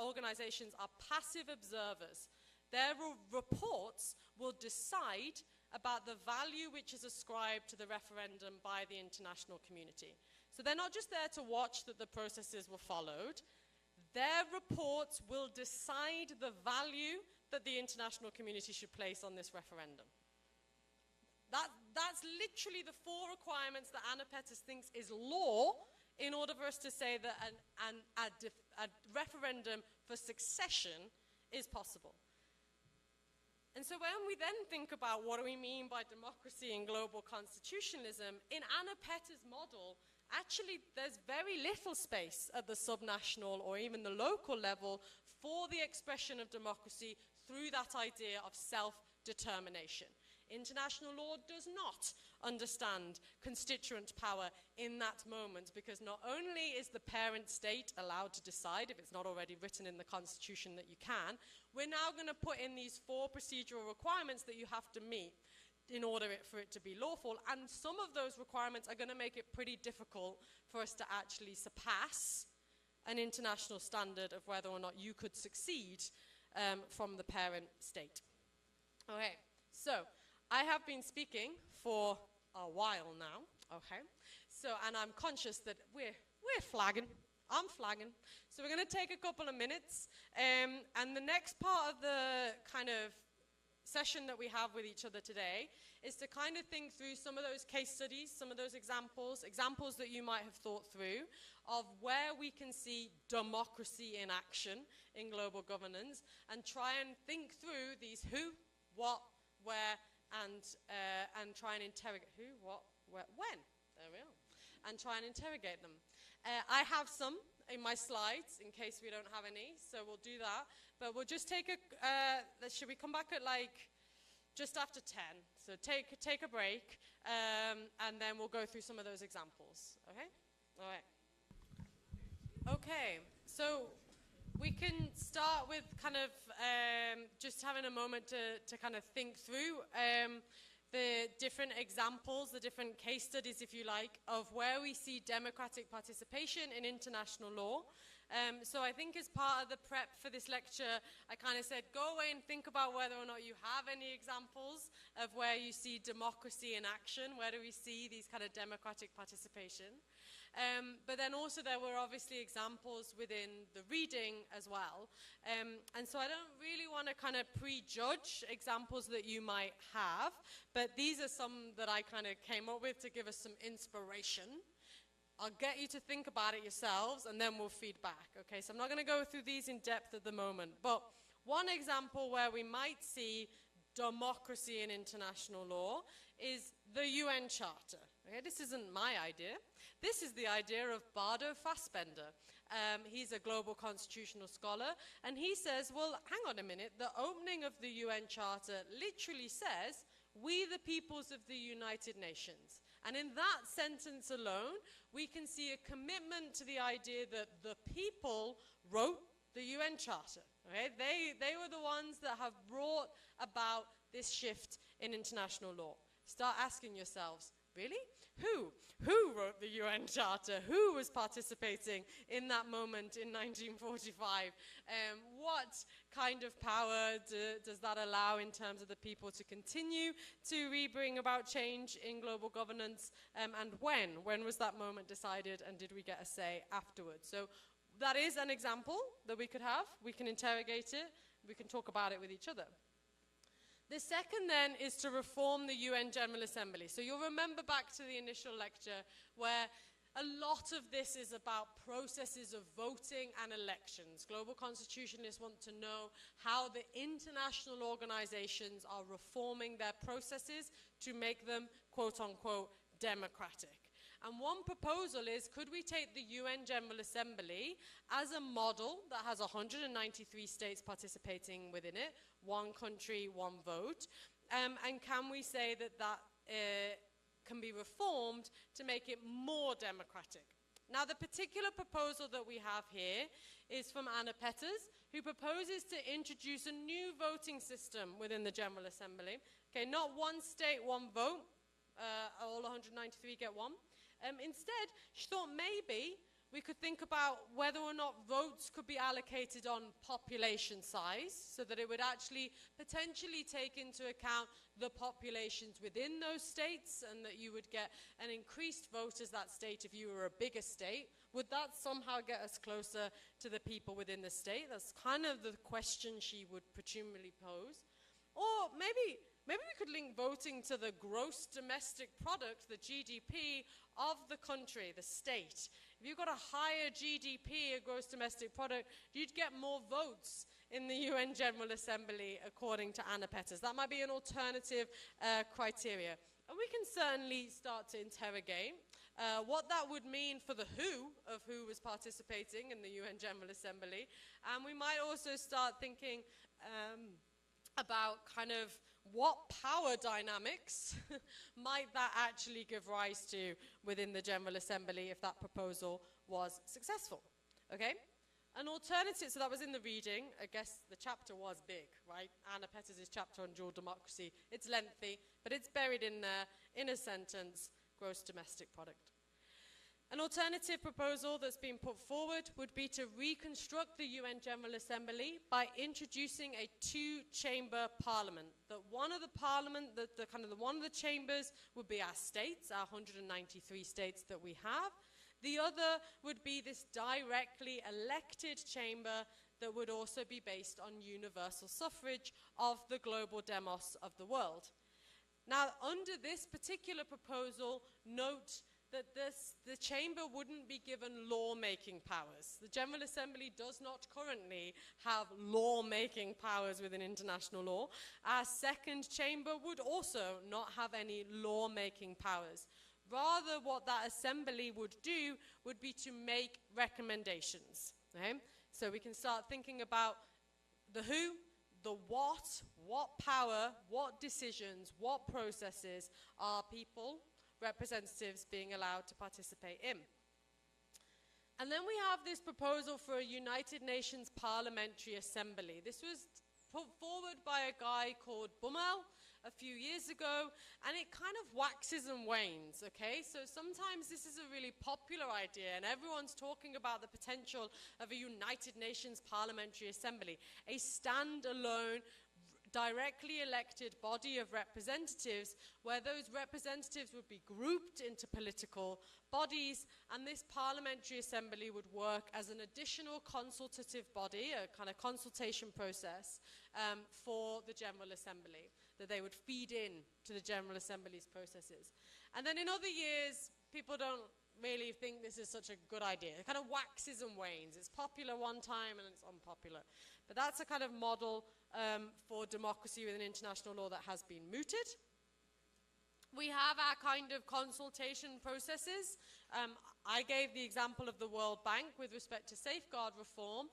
organizations are passive observers, their reports will decide about the value which is ascribed to the referendum by the international community. So they're not just there to watch that the processes were followed. Their reports will decide the value that the international community should place on this referendum. That's literally the 4 requirements that Anna Pettis thinks is law in order for us to say that a referendum for succession is possible. And so when we then think about what do we mean by democracy and global constitutionalism, in Anna Pettis' model, actually there's very little space at the subnational or even the local level for the expression of democracy through that idea of self-determination. International law does not understand constituent power in that moment, because not only is the parent state allowed to decide, if it's not already written in the Constitution that you can, we're now going to put in these 4 procedural requirements that you have to meet in order for it to be lawful, and some of those requirements are going to make it pretty difficult for us to actually surpass an international standard of whether or not you could succeed from the parent state. Okay, so I have been speaking for a while now, okay? So, and I'm conscious that we're flagging. I'm flagging. So we're going to take a couple of minutes, and the next part of the kind of session that we have with each other today is to kind of think through some of those case studies, some of those examples that you might have thought through of where we can see democracy in action in global governance, and try and think through these who, what, where, and try and interrogate who, what, where, when. There we are. And try and interrogate them. I have some in my slides in case we don't have any, so we'll do that. But we'll just take a, should we come back at like just after 10? So take a break, and then we'll go through some of those examples, okay? All right. Okay, so we can start with kind of just having a moment to kind of think through the different examples, the different case studies, if you like, of where we see democratic participation in international law. So I think as part of the prep for this lecture, I kind of said, go away and think about whether or not you have any examples of where you see democracy in action, where do we see these kind of democratic participation. But then also there were obviously examples within the reading as well. And so I don't really want to kind of prejudge examples that you might have, but these are some that I kind of came up with to give us some inspiration. I'll get you to think about it yourselves, and then we'll feed back. Okay, so I'm not going to go through these in depth at the moment, but one example where we might see democracy in international law is the UN Charter. Okay, this isn't my idea. This is the idea of Bardo Fassbender. He's a global constitutional scholar, and he says, well, hang on a minute, the opening of the UN Charter literally says, we the peoples of the United Nations. And in that sentence alone, we can see a commitment to the idea that the people wrote the UN Charter. Okay? They were the ones that have brought about this shift in international law. Start asking yourselves, really? Who? Who wrote the UN Charter? Who was participating in that moment in 1945? What kind of power does that allow in terms of the people to continue to bring about change in global governance? And when? When was that moment decided, and did we get a say afterwards? So that is an example that we could have. We can interrogate it. We can talk about it with each other. The second then is to reform the UN General Assembly. So you'll remember back to the initial lecture where a lot of this is about processes of voting and elections. Global constitutionalists want to know how the international organizations are reforming their processes to make them, quote unquote, democratic. And one proposal is, could we take the UN General Assembly as a model that has 193 states participating within it, one country, one vote, and can we say that that can be reformed to make it more democratic? Now, the particular proposal that we have here is from Anna Petters, who proposes to introduce a new voting system within the General Assembly. Okay, not one state, one vote, all 193 get one. Instead, she thought maybe we could think about whether or not votes could be allocated on population size, so that it would actually potentially take into account the populations within those states, and that you would get an increased vote as that state if you were a bigger state. Would that somehow get us closer to the people within the state? That's kind of the question she would presumably pose. Or maybe we could link voting to the gross domestic product, the GDP, of the country, the state. If you've got a higher GDP, a gross domestic product, you'd get more votes in the UN General Assembly, according to Anna Petters. That might be an alternative criteria. And we can certainly start to interrogate what that would mean for the who of who was participating in the UN General Assembly. And we might also start thinking about kind of what power dynamics might that actually give rise to within the General Assembly if that proposal was successful, okay? An alternative, so that was in the reading. I guess the chapter was big, right? Anna Petters' chapter on dual democracy. It's lengthy, but it's buried in there in a sentence, gross domestic product. An alternative proposal that's been put forward would be to reconstruct the UN General Assembly by introducing a two-chamber parliament. That one of the parliament, one of the chambers would be our states, our 193 states that we have. The other would be this directly elected chamber that would also be based on universal suffrage of the global demos of the world. Now, under this particular proposal, note that the chamber wouldn't be given lawmaking powers. The General Assembly does not currently have lawmaking powers within international law. Our second chamber would also not have any lawmaking powers. Rather, what that assembly would do would be to make recommendations. Okay? So we can start thinking about the who, the what power, what decisions, what processes are people, representatives being allowed to participate in. And then we have this proposal for a United Nations Parliamentary Assembly. This was put forward by a guy called Bummel a few years ago, and it kind of waxes and wanes, okay? So sometimes this is a really popular idea, and everyone's talking about the potential of a United Nations Parliamentary Assembly, a standalone, directly elected body of representatives where those representatives would be grouped into political bodies, and this parliamentary assembly would work as an additional consultative body, a kind of consultation process for the General Assembly, that they would feed in to the General Assembly's processes. And then in other years, people don't really think this is such a good idea. It kind of waxes and wanes. It's popular one time and it's unpopular. But that's a kind of model for democracy within international law that has been mooted. We have our kind of consultation processes. I gave the example of the World Bank with respect to safeguard reform,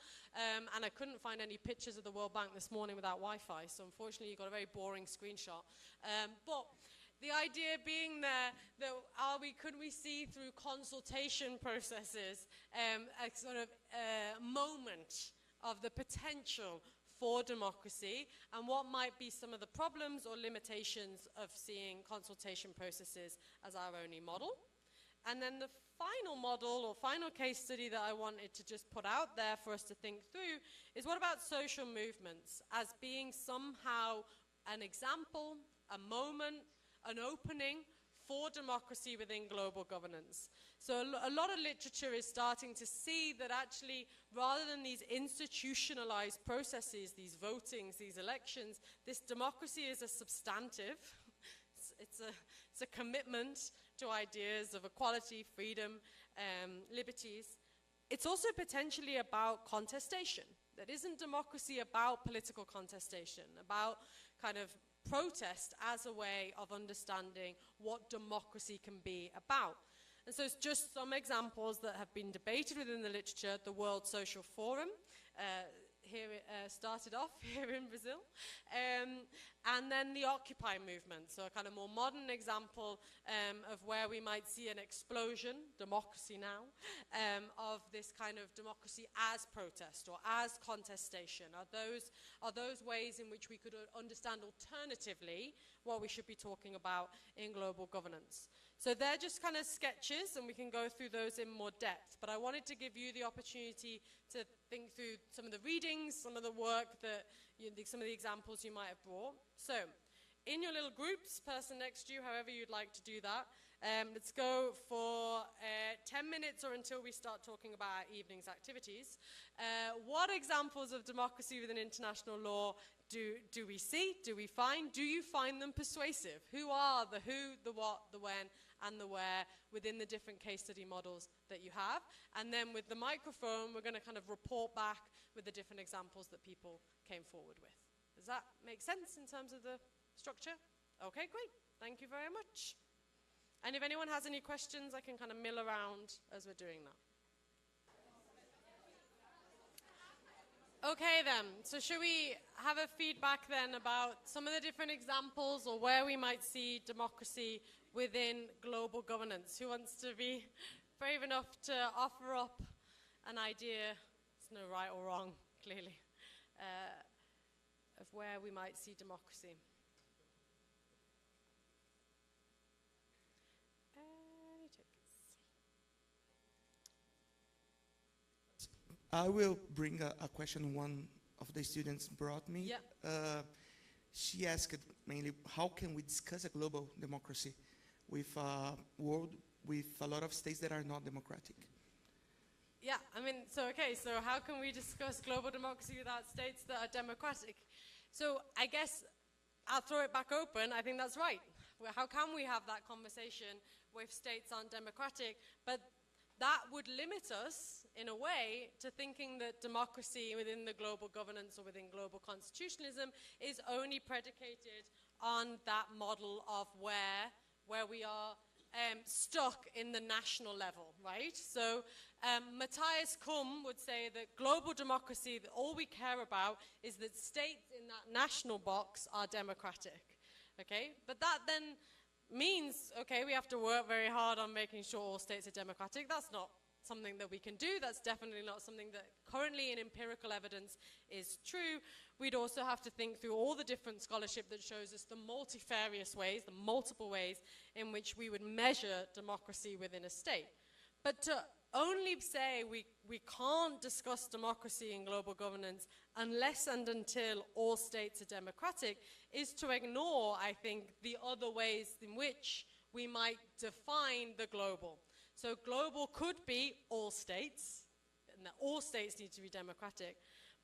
and I couldn't find any pictures of the World Bank this morning without Wi-Fi, so unfortunately you got a very boring screenshot. But the idea being there that could we see through consultation processes a sort of moment of the potential for democracy and what might be some of the problems or limitations of seeing consultation processes as our only model. And then the final model or final case study that I wanted to just put out there for us to think through is what about social movements as being somehow an example, a moment, an opening for democracy within global governance. So a lot of literature is starting to see that actually, rather than these institutionalized processes, these votings, these elections, this democracy is a substantive. It's a commitment to ideas of equality, freedom, liberties. It's also potentially about contestation. That isn't democracy about political contestation, about kind of protest as a way of understanding what democracy can be about. And so it's just some examples that have been debated within the literature. The World Social Forum, here it started off here in Brazil. And then the Occupy movement, so a kind of more modern example of where we might see an explosion, democracy now, of this kind of democracy as protest or as contestation. Are those ways in which we could understand alternatively what we should be talking about in global governance? So they're just kind of sketches, and we can go through those in more depth. But I wanted to give you the opportunity to think through some of the readings, some of the work that, some of the examples you might have brought. So, in your little groups, person next to you, however you'd like to do that, let's go for 10 minutes or until we start talking about our evening's activities. What examples of democracy within international law do we see, do we find? Do you find them persuasive? Who are the who, the what, the when, and the where within the different case study models that you have? And then with the microphone, we're going to kind of report back with the different examples that people came forward with. Does that make sense in terms of the structure? Okay, great. Thank you very much. And if anyone has any questions, I can kind of mill around as we're doing that. Okay then, so should we have a feedback then about some of the different examples or where we might see democracy within global governance? Who wants to be brave enough to offer up an idea, there's no right or wrong, clearly, of where we might see democracy? Any takers? I will bring a question one of the students brought me. Yeah. She asked mainly, how can we discuss a global democracy with a world with a lot of states that are not democratic? Yeah, I mean, so how can we discuss global democracy without states that are democratic? So I guess I'll throw it back open. I think that's right. How can we have that conversation if states aren't democratic? But that would limit us, in a way, to thinking that democracy within the global governance or within global constitutionalism is only predicated on that model of where we are stuck in the national level, right? So Matthias Kumm would say that global democracy, that all we care about is that states in that national box are democratic, okay? But that then means, okay, we have to work very hard on making sure all states are democratic. That's not something that we can do. That's definitely not something that currently in empirical evidence is true. We'd also have to think through all the different scholarship that shows us the multifarious ways, the multiple ways in which we would measure democracy within a state. But to only say we can't discuss democracy in global governance unless and until all states are democratic is to ignore, I think, the other ways in which we might define the global. So global could be all states, and that all states need to be democratic.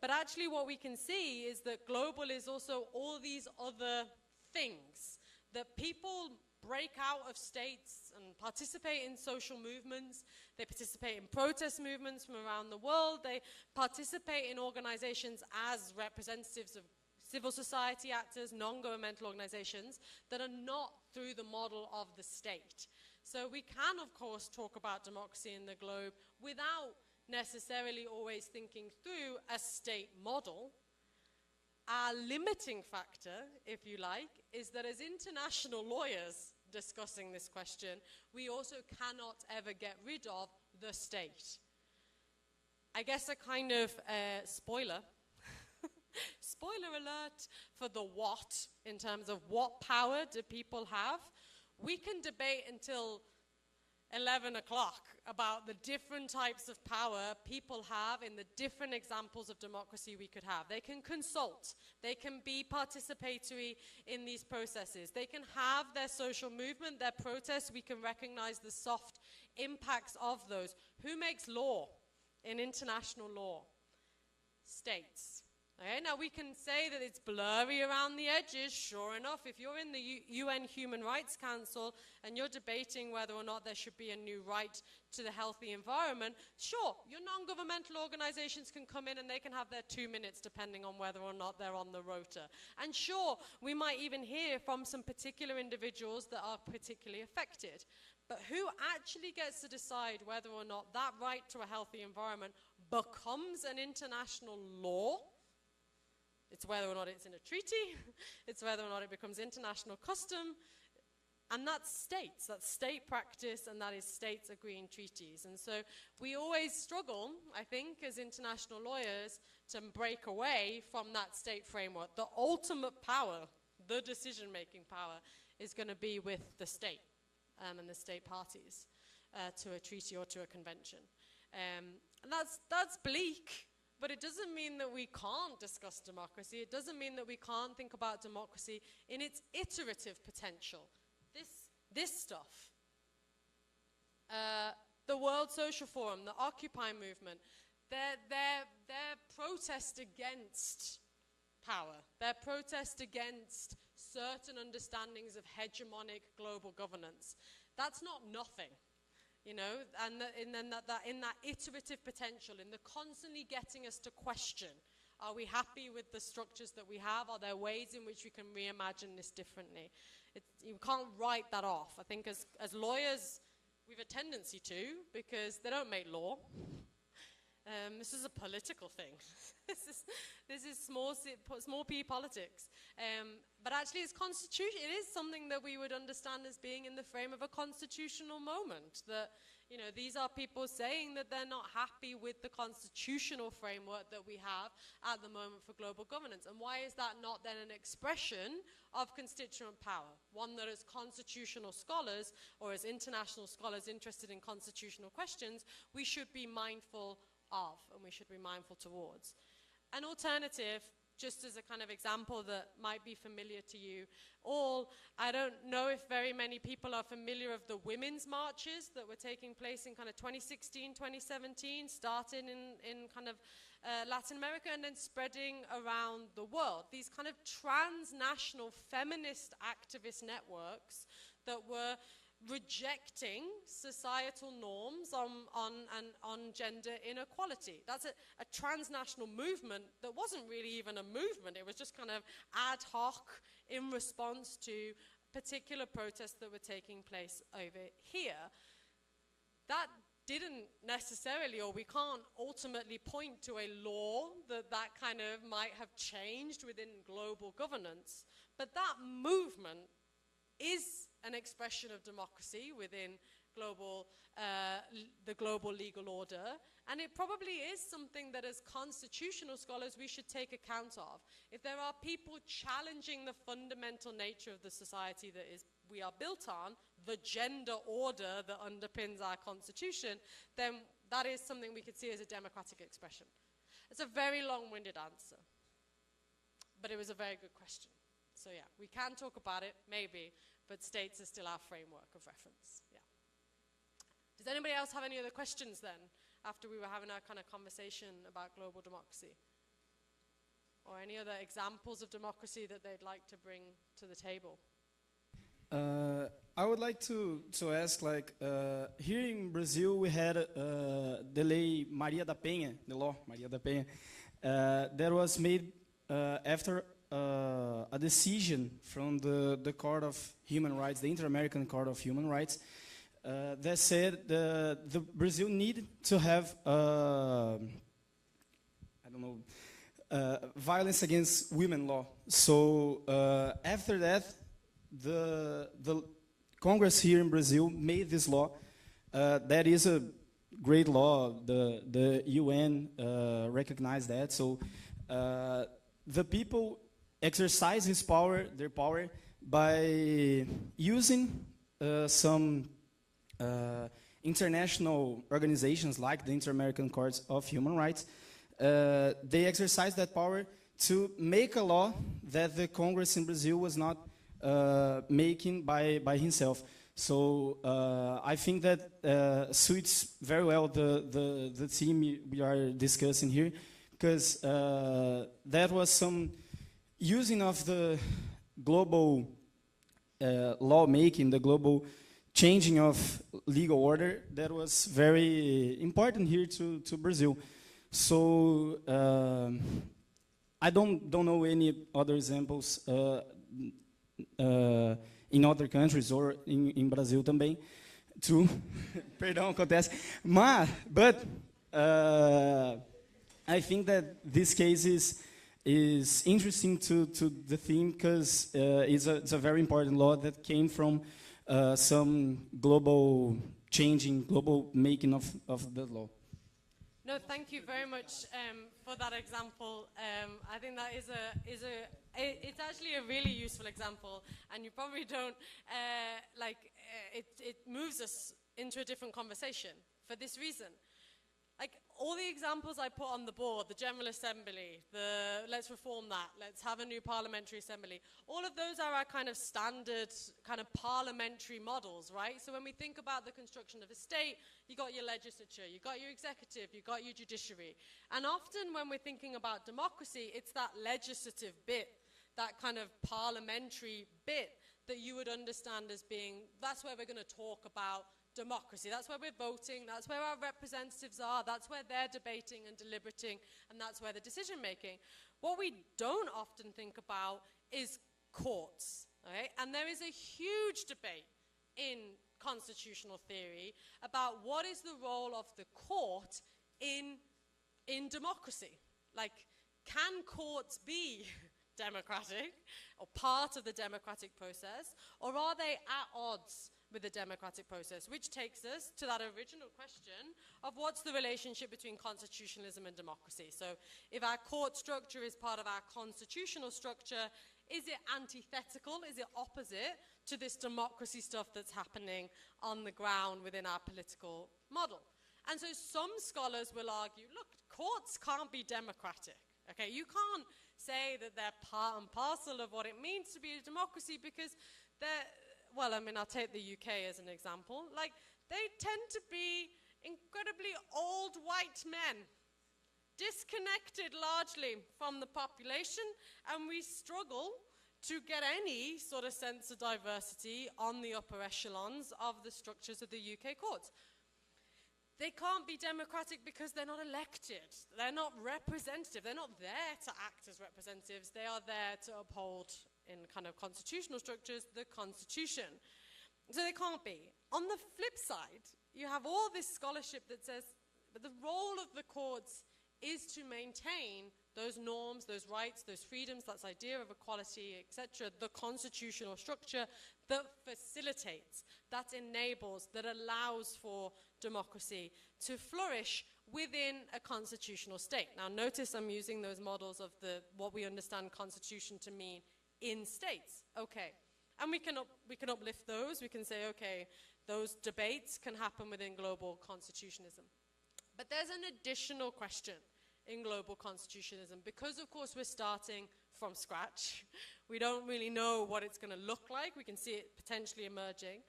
But actually what we can see is that global is also all these other things, that people break out of states and participate in social movements. They participate in protest movements from around the world. They participate in organizations as representatives of civil society actors, non-governmental organizations that are not through the model of the state. So we can, of course, talk about democracy in the globe without necessarily always thinking through a state model. Our limiting factor, if you like, is that as international lawyers discussing this question, we also cannot ever get rid of the state. I guess a kind of spoiler. Spoiler alert for the what, in terms of what power do people have. We can debate until 11 o'clock about the different types of power people have in the different examples of democracy we could have. They can consult. They can be participatory in these processes. They can have their social movement, their protests. We can recognize the soft impacts of those. Who makes law in international law? States. Okay, now we can say that it's blurry around the edges. Sure enough, if you're in the UN Human Rights Council and you're debating whether or not there should be a new right to the healthy environment, sure, your non-governmental organizations can come in and they can have their 2 minutes depending on whether or not they're on the rota. And sure, we might even hear from some particular individuals that are particularly affected. But who actually gets to decide whether or not that right to a healthy environment becomes an international law? It's whether or not it's in a treaty, it's whether or not it becomes international custom, and that's state practice, and that is states agreeing treaties. And so we always struggle, I think, as international lawyers, to break away from that state framework. The ultimate power, the decision-making power, is going to be with the state and the state parties to a treaty or to a convention. And that's bleak. But it doesn't mean that we can't discuss democracy. It doesn't mean that we can't think about democracy in its iterative potential. This stuff. The World Social Forum, the Occupy movement, their protest against power, their protest against certain understandings of hegemonic global governance. That's not nothing. You know, and then in that iterative potential, in the constantly getting us to question, are we happy with the structures that we have? Are there ways in which we can reimagine this differently? You can't write that off. I think as lawyers, we have a tendency to, because they don't make law. This is a political thing. this is small p politics. But actually, it is something that we would understand as being in the frame of a constitutional moment. That, you know, these are people saying that they're not happy with the constitutional framework that we have at the moment for global governance. And why is that not then an expression of constituent power? One that as constitutional scholars, or as international scholars interested in constitutional questions, we should be mindful of, and we should be mindful towards. An alternative, just as a kind of example that might be familiar to you all, I don't know if very many people are familiar of the women's marches that were taking place in kind of 2016, 2017, starting in kind of Latin America and then spreading around the world. These kind of transnational feminist activist networks that were rejecting societal norms on gender inequality. That's a transnational movement that wasn't really even a movement. It was just kind of ad hoc in response to particular protests that were taking place over here. That didn't necessarily, or we can't ultimately point to a law that kind of might have changed within global governance, but that movement is an expression of democracy within the global legal order, and it probably is something that as constitutional scholars we should take account of. If there are people challenging the fundamental nature of the society that we are built on, the gender order that underpins our constitution, then that is something we could see as a democratic expression. It's a very long-winded answer, but it was a very good question. So yeah, we can talk about it, maybe, but states are still our framework of reference. Yeah. Does anybody else have any other questions then, after we were having our kind of conversation about global democracy? Or any other examples of democracy that they'd like to bring to the table? I would like to ask, like, here in Brazil we had the lei Maria da Penha, the law Maria da Penha, that was made after a decision from the Court of Human Rights, the Inter-American Court of Human Rights, that said the Brazil needed to have, violence against women law. So after that, the Congress here in Brazil made this law that is a great law. The UN recognized that. So the people exercise their power by using some international organizations like the Inter-American Court of Human Rights. They exercise that power to make a law that the Congress in Brazil was not making by himself. So I think that suits very well the theme we are discussing here, because that was some using of the global lawmaking, the global changing of legal order that was very important here to Brazil. So I don't know any other examples in other countries or in Brazil também. True. Perdão, acontece. But I think that this case is interesting to the theme, because it's a very important law that came from some global changing, global making of the law. No, thank you very much for that example. I think that it's actually a really useful example, and you probably don't it moves us into a different conversation for this reason. Like all the examples I put on the board, the General Assembly, let's reform that, let's have a new parliamentary assembly, all of those are our kind of standard kind of parliamentary models, right? So when we think about the construction of a state, you got your legislature, you got your executive, you got your judiciary. And often when we're thinking about democracy, it's that legislative bit, that kind of parliamentary bit that you would understand as being, that's where we're going to talk about democracy. That's where we're voting, that's where our representatives are, that's where they're debating and deliberating, and that's where the decision making. What we don't often think about is courts, right? And there is a huge debate in constitutional theory about what is the role of the court in democracy. Like, can courts be democratic or part of the democratic process, or are they at odds with the democratic process? Which takes us to that original question of what's the relationship between constitutionalism and democracy. So if our court structure is part of our constitutional structure, is it antithetical, is it opposite to this democracy stuff that's happening on the ground within our political model? And so some scholars will argue, look, courts can't be democratic. Okay, you can't say that they're part and parcel of what it means to be a democracy, because they're, well, I mean, I'll take the UK as an example. Like, they tend to be incredibly old white men, disconnected largely from the population, and we struggle to get any sort of sense of diversity on the upper echelons of the structures of the UK courts. They can't be democratic because they're not elected. They're not representative. They're not there to act as representatives. They are there to uphold, in kind of constitutional structures, the Constitution. So they can't be. On the flip side, you have all this scholarship that says that the role of the courts is to maintain those norms, those rights, those freedoms, that idea of equality, etc., the constitutional structure that facilitates, that enables, that allows for democracy to flourish within a constitutional state. Now notice I'm using those models of what we understand constitution to mean in states. Okay. And we can uplift those. We can say, okay, those debates can happen within global constitutionalism. But there's an additional question in global constitutionalism, because of course we're starting from scratch. We don't really know what it's going to look like. We can see it potentially emerging,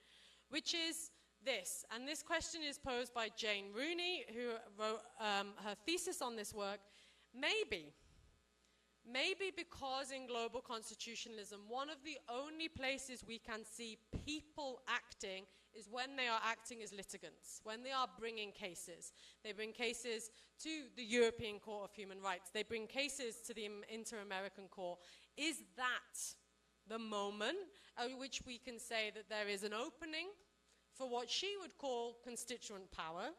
which is this. And this question is posed by Jane Rooney, who wrote her thesis on this work. Maybe because in global constitutionalism, one of the only places we can see people acting is when they are acting as litigants, when they are bringing cases. They bring cases to the European Court of Human Rights. They bring cases to the Inter-American Court. Is that the moment at which we can say that there is an opening for what she would call constituent power?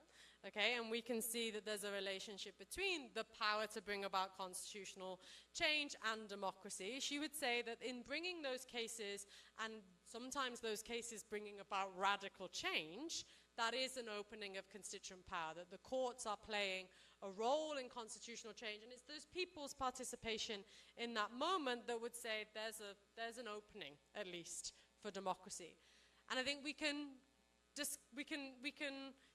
Okay, and we can see that there's a relationship between the power to bring about constitutional change and democracy. She would say that in bringing those cases, and sometimes those cases bringing about radical change, that is an opening of constituent power, that the courts are playing a role in constitutional change, and it's those people's participation in that moment that would say there's an opening, at least, for democracy. And I think we can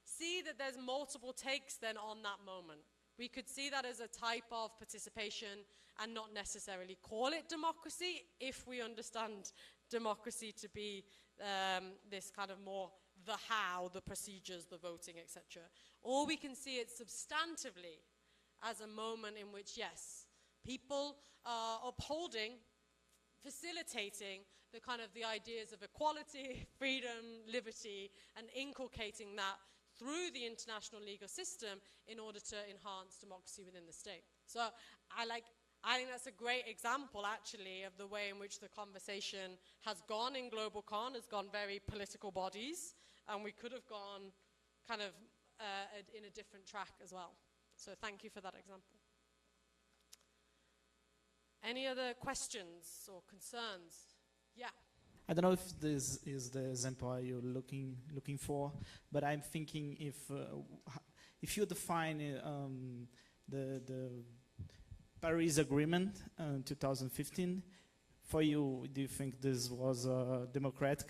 see that there's multiple takes then on that moment. We could see that as a type of participation and not necessarily call it democracy if we understand democracy to be this kind of more the how, the procedures, the voting, etc. Or we can see it substantively as a moment in which, yes, people are upholding, facilitating the kind of the ideas of equality, freedom, liberty, and inculcating that through the international legal system in order to enhance democracy within the state. So I think that's a great example, actually, of the way in which the conversation has gone in Global Con, has gone very political bodies, and we could have gone kind of in a different track as well. So thank you for that example. Any other questions or concerns? Yeah. I don't know if this is the example you're looking for, but I'm thinking if you define the Paris Agreement in 2015, for you, do you think this was a democratic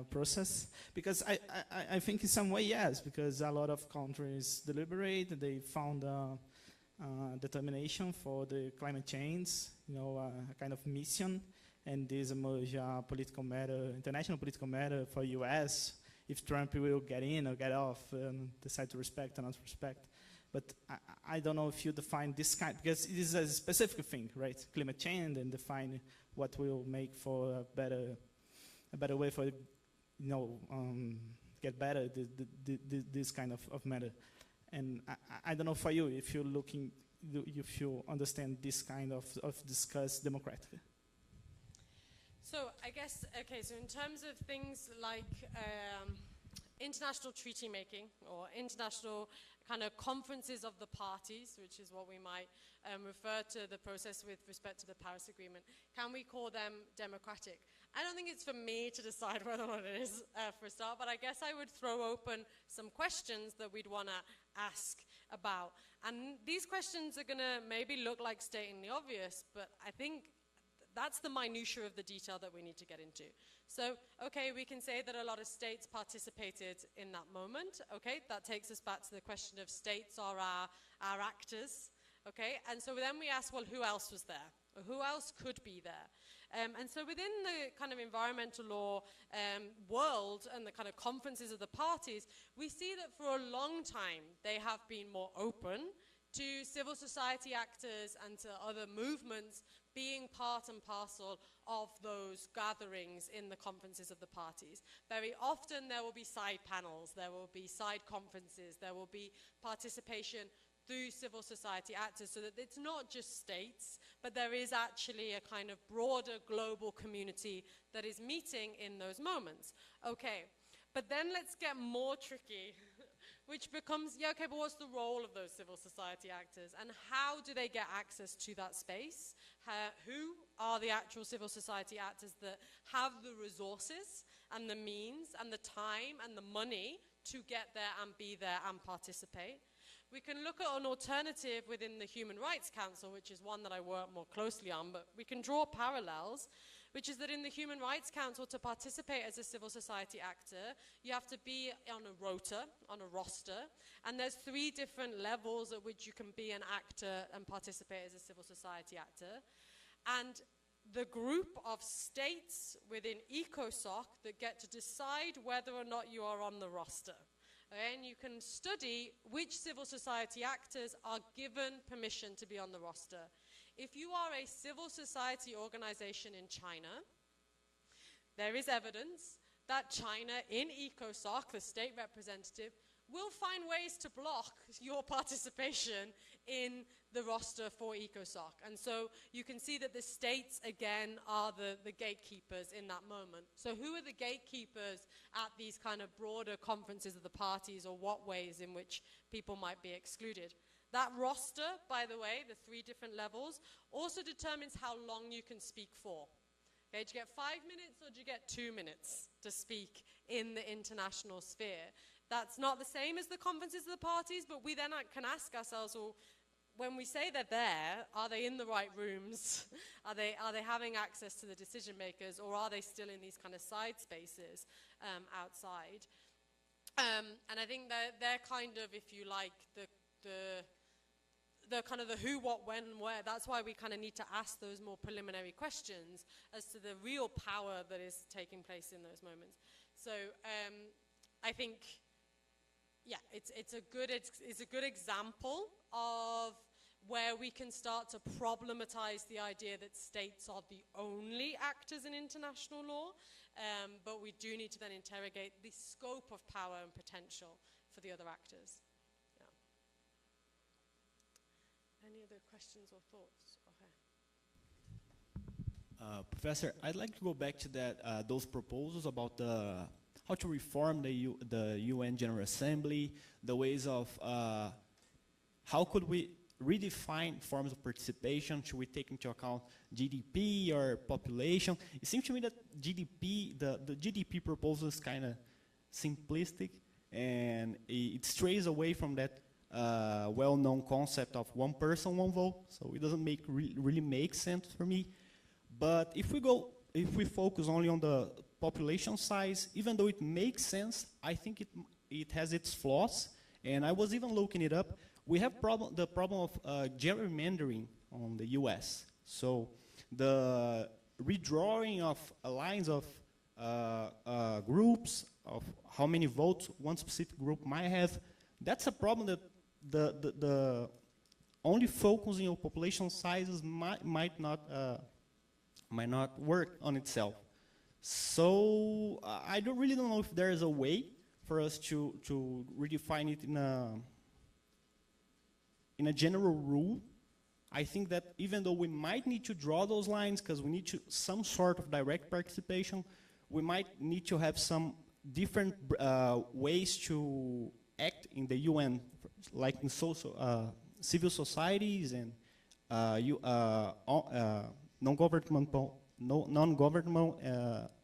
process? Because I think in some way, yes, because a lot of countries deliberate, they found determination for the climate change, a kind of mission, and this emerged a political matter, international political matter for US, if Trump will get in or get off and decide to respect or not respect. But I don't know if you define this kind, because it is a specific thing, right? Climate change, and define what will make for a better way for, get better this kind of matter. And I don't know for you if you're looking, if you understand this kind of discuss democratically. So I guess, okay, so in terms of things like international treaty making or international kind of conferences of the parties, which is what we might refer to the process with respect to the Paris Agreement, can we call them democratic? I don't think it's for me to decide whether or not it is for a start, but I guess I would throw open some questions that we'd want to ask about. And these questions are going to maybe look like stating the obvious, but I think that's the minutiae of the detail that we need to get into. So, okay, we can say that a lot of states participated in that moment. Okay, that takes us back to the question of states are our actors. Okay, and so then we ask, well, who else was there? Who else could be there? And so within the kind of environmental law world and the kind of conferences of the parties, we see that for a long time they have been more open to civil society actors and to other movements being part and parcel of those gatherings in the conferences of the parties. Very often there will be side panels, there will be side conferences, there will be participation through civil society actors, so that it's not just states, but there is actually a kind of broader global community that is meeting in those moments. Okay, but then let's get more tricky, which becomes, yeah, okay, but what's the role of those civil society actors, and how do they get access to that space? Who are the actual civil society actors that have the resources and the means and the time and the money to get there and be there and participate? We can look at an alternative within the Human Rights Council, which is one that I work more closely on, but we can draw parallels, which is that in the Human Rights Council, to participate as a civil society actor, you have to be on a rota, on a roster, and there's 3 different levels at which you can be an actor and participate as a civil society actor. And the group of states within ECOSOC that get to decide whether or not you are on the roster. And you can study which civil society actors are given permission to be on the roster. If you are a civil society organization in China, there is evidence that China in ECOSOC, the state representative, will find ways to block your participation in the roster for ECOSOC. And so you can see that the states, again, are the gatekeepers in that moment. So who are the gatekeepers at these kind of broader conferences of the parties, or what ways in which people might be excluded? That roster, by the way, the 3 different levels, also determines how long you can speak for. Okay, do you get 5 minutes or do you get 2 minutes to speak in the international sphere? That's not the same as the conferences of the parties, but we then can ask ourselves, well, when we say they're there, are they in the right rooms? Are they having access to the decision makers, or are they still in these kind of side spaces outside? And I think they're kind of, if you like, the kind of the who, what, when, where. That's why we kind of need to ask those more preliminary questions as to the real power that is taking place in those moments. So I think, yeah, it's a good example of where we can start to problematize the idea that states are the only actors in international law, but we do need to then interrogate the scope of power and potential for the other actors. Yeah. Any other questions or thoughts? Okay. Professor, I'd like to go back to that those proposals about how to reform the UN General Assembly, the ways of how could we redefine forms of participation. Should we take into account GDP or population? It seems to me that GDP, the GDP proposal is kind of simplistic, and it strays away from that well-known concept of one person, one vote. So it doesn't really make sense for me. But if we focus only on the population size, even though it makes sense, I think it has its flaws. And I was even looking it up. We have the problem of gerrymandering on the US. So the redrawing of lines of groups, of how many votes one specific group might have, that's a problem that the only focusing on population sizes might not work on itself. So I really don't know if there is a way for us to redefine it in a general rule. I think that even though we might need to draw those lines because we need some sort of direct participation, we might need to have some different ways to act in the UN, like in civil societies and non-governmental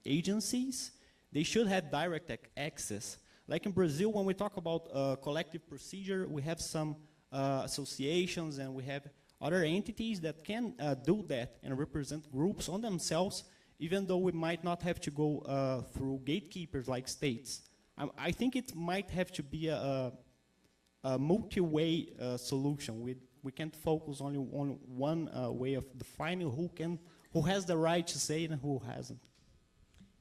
agencies. They should have direct access. Like in Brazil, when we talk about collective procedure, we have some associations and we have other entities that can do that and represent groups on themselves, even though we might not have to go through gatekeepers like states. I think it might have to be a multi-way solution. We can't focus only on one way of defining who has the right to say it and who hasn't.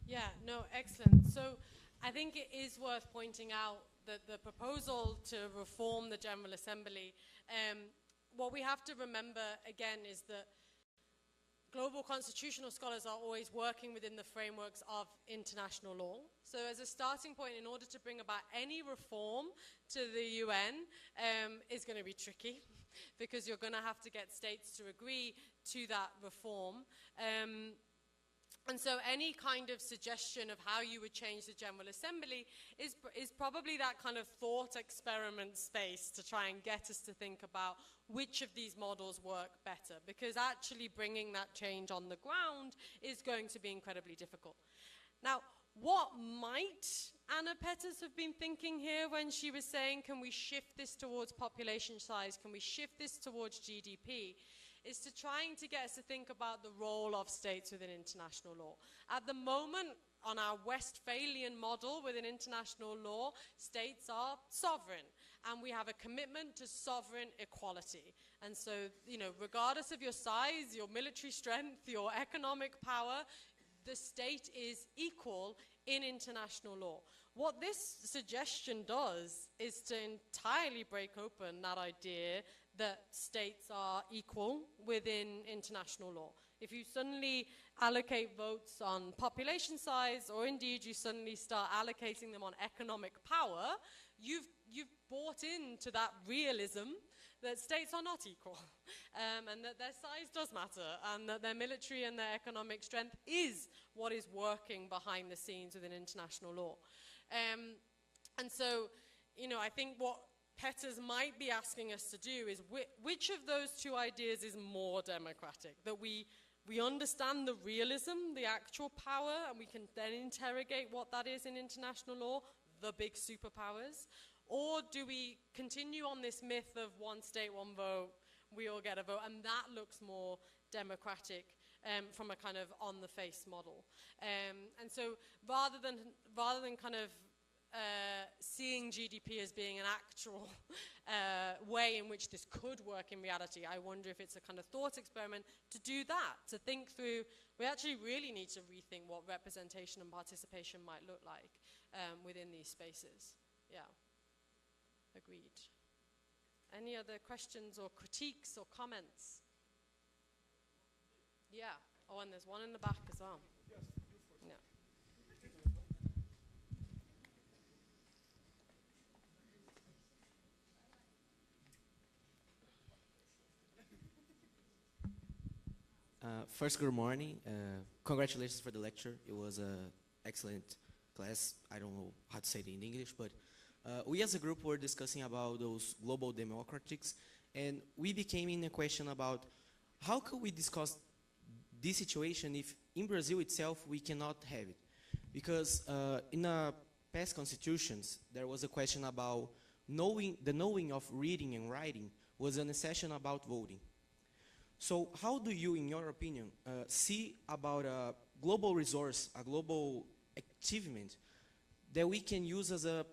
Yeah, no, excellent. So I think it is worth pointing out that the proposal to reform the General Assembly, what we have to remember again is that global constitutional scholars are always working within the frameworks of international law. So as a starting point, in order to bring about any reform to the UN is going to be tricky because you're going to have to get states to agree to that reform. And so any kind of suggestion of how you would change the General Assembly is probably that kind of thought experiment space to try and get us to think about which of these models work better, because actually bringing that change on the ground is going to be incredibly difficult. Now, what might Anna Peters have been thinking here when she was saying, can we shift this towards population size, can we shift this towards GDP, is to trying to get us to think about the role of states within international law. At the moment, on our Westphalian model within international law, states are sovereign, and we have a commitment to sovereign equality. And so, you know, regardless of your size, your military strength, your economic power, the state is equal in international law. What this suggestion does is to entirely break open that idea that states are equal within international law. If you suddenly allocate votes on population size, or indeed you suddenly start allocating them on economic power, you've bought into that realism that states are not equal, and that their size does matter, and that their military and their economic strength is what is working behind the scenes within international law. And so, you know, I think what Peters might be asking us to do is which of those two ideas is more democratic, that we we understand the realism, the actual power, and we can then interrogate what that is in international law, the big superpowers? Or do we continue on this myth of one state, one vote, we all get a vote, and that looks more democratic from a kind of on-the-face model? And so rather than kind of seeing GDP as being an actual way in which this could work in reality, I wonder if it's a kind of thought experiment to do that, to think through, we actually really need to rethink what representation and participation might look like within these spaces. Yeah, agreed. Any other questions or critiques or comments? Yeah, oh, and there's one in the back as well. Yeah. First, good morning. Congratulations for the lecture. It was an excellent class. I don't know how to say it in English, but we as a group were discussing about those global democratics, and we became in a question about how could we discuss this situation if in Brazil itself we cannot have it? Because in past constitutions, there was a question about the knowing of reading and writing was an session about voting. So how do you, in your opinion, see about a global resource, a global achievement that we can use as a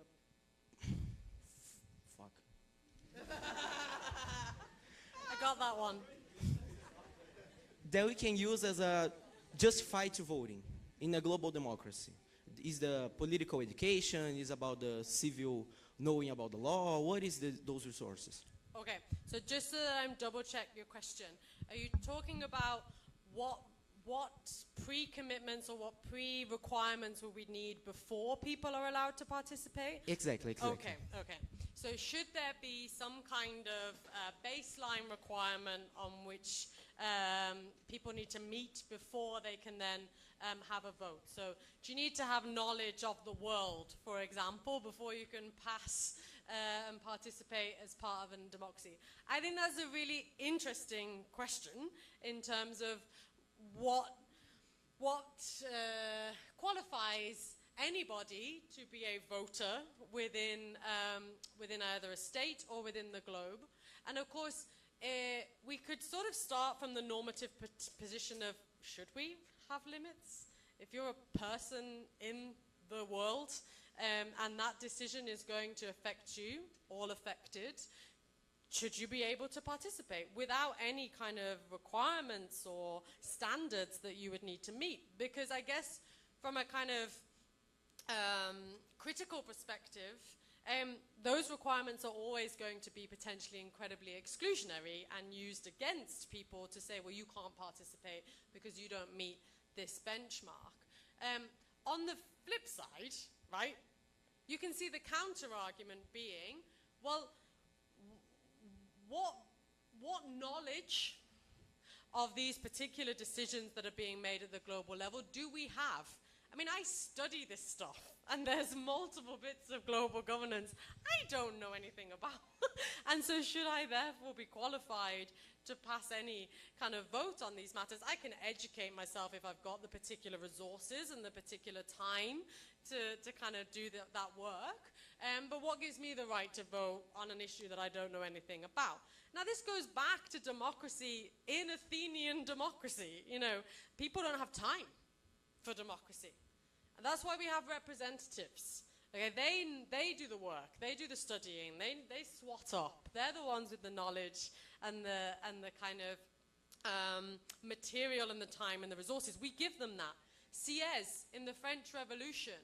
fuck? I got that one. That we can use as a justify to voting in a global democracy? Is the political education, is about the civil knowing about the law? What is those resources? Okay, so just so that I'm double-check your question, are you talking about what pre-commitments or what pre-requirements will we need before people are allowed to participate? Exactly. Okay. So should there be some kind of baseline requirement on which people need to meet before they can then have a vote? So do you need to have knowledge of the world, for example, before you can pass and participate as part of a democracy? I think that's a really interesting question in terms of what qualifies anybody to be a voter within either a state or within the globe. And of course, we could sort of start from the normative position of, should we have limits? If you're a person in the world and that decision is going to affect you, all affected, should you be able to participate without any kind of requirements or standards that you would need to meet? Because I guess from a kind of critical perspective, those requirements are always going to be potentially incredibly exclusionary and used against people to say, well, you can't participate because you don't meet this benchmark. On the flip side, right, you can see the counter-argument being, well, what knowledge of these particular decisions that are being made at the global level do we have? I mean, I study this stuff, and there's multiple bits of global governance I don't know anything about. And so should I therefore be qualified to pass any kind of vote on these matters? I can educate myself if I've got the particular resources and the particular time to kind of do that work. But what gives me the right to vote on an issue that I don't know anything about? Now, this goes back to democracy in Athenian democracy. You know, people don't have time for democracy. And that's why we have representatives. Okay, they do the work, they do the studying, they swat up. They're the ones with the knowledge and the kind of material and the time and the resources. We give them that. Sieyès, in the French Revolution,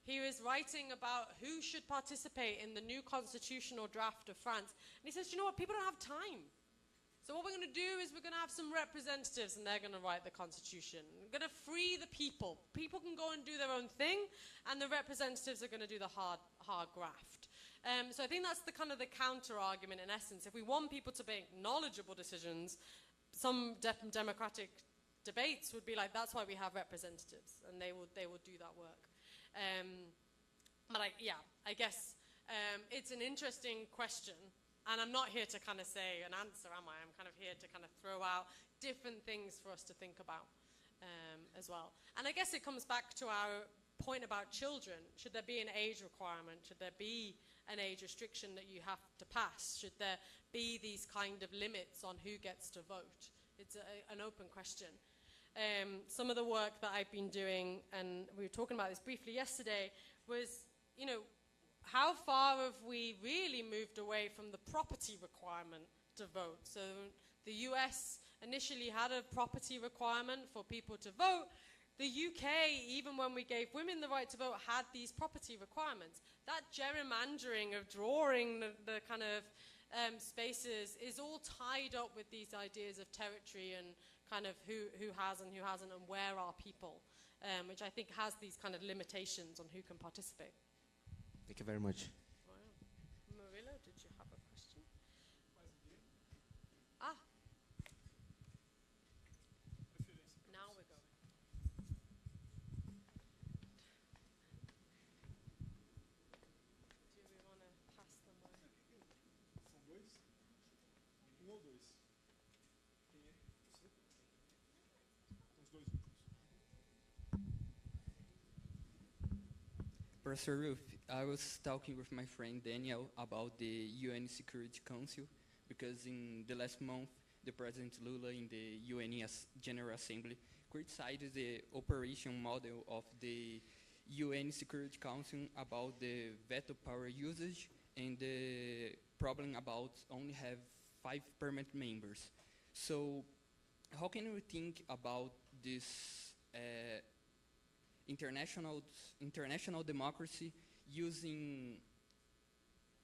he was writing about who should participate in the new constitutional draft of France. And he says, you know what, people don't have time. So what we're going to do is we're going to have some representatives, and they're going to write the constitution. We're going to free the people. People can go and do their own thing, and the representatives are going to do the hard graft. So I think that's the kind of the counter-argument in essence. If we want people to make knowledgeable decisions, some democratic debates would be like, that's why we have representatives, and they will do that work. But I guess it's an interesting question. And I'm not here to kind of say an answer, am I? I'm kind of here to kind of throw out different things for us to think about as well. And I guess it comes back to our point about children. Should there be an age requirement? Should there be an age restriction that you have to pass? Should there be these kind of limits on who gets to vote? It's an open question. Some of the work that I've been doing, and we were talking about this briefly yesterday, was, you know, how far have we really moved away from the property requirement to vote? So the US initially had a property requirement for people to vote. The UK, even when we gave women the right to vote, had these property requirements. That gerrymandering of drawing the kind of spaces is all tied up with these ideas of territory and kind of who has and who hasn't and where are people, which I think has these kind of limitations on who can participate. Thank you very much. Wow. Marilla, did you have a question? Ah. Now we're going. Do we want to pass them on? São dois? Ou dois? Quem é? Você? Os dois últimos. Professor Ruth, I was talking with my friend Daniel about the UN Security Council because in the last month, the President Lula in the UN General Assembly criticized the operation model of the UN Security Council about the veto power usage and the problem about only have 5 permanent members. So how can we think about this international democracy using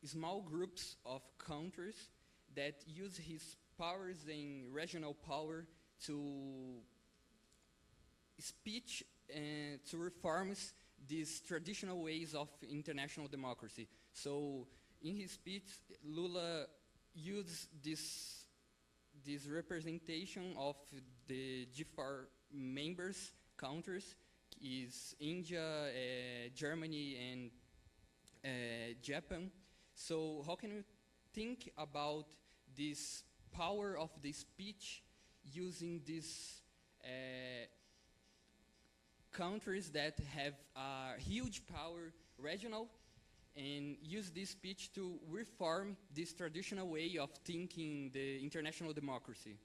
small groups of countries that use his powers and regional power to speech and to reform these traditional ways of international democracy. So in his speech, Lula used this representation of the G4 members countries is India, Germany, and Japan. So how can we think about this power of the speech using these countries that have a huge power regional and use this speech to reform this traditional way of thinking the international democracy?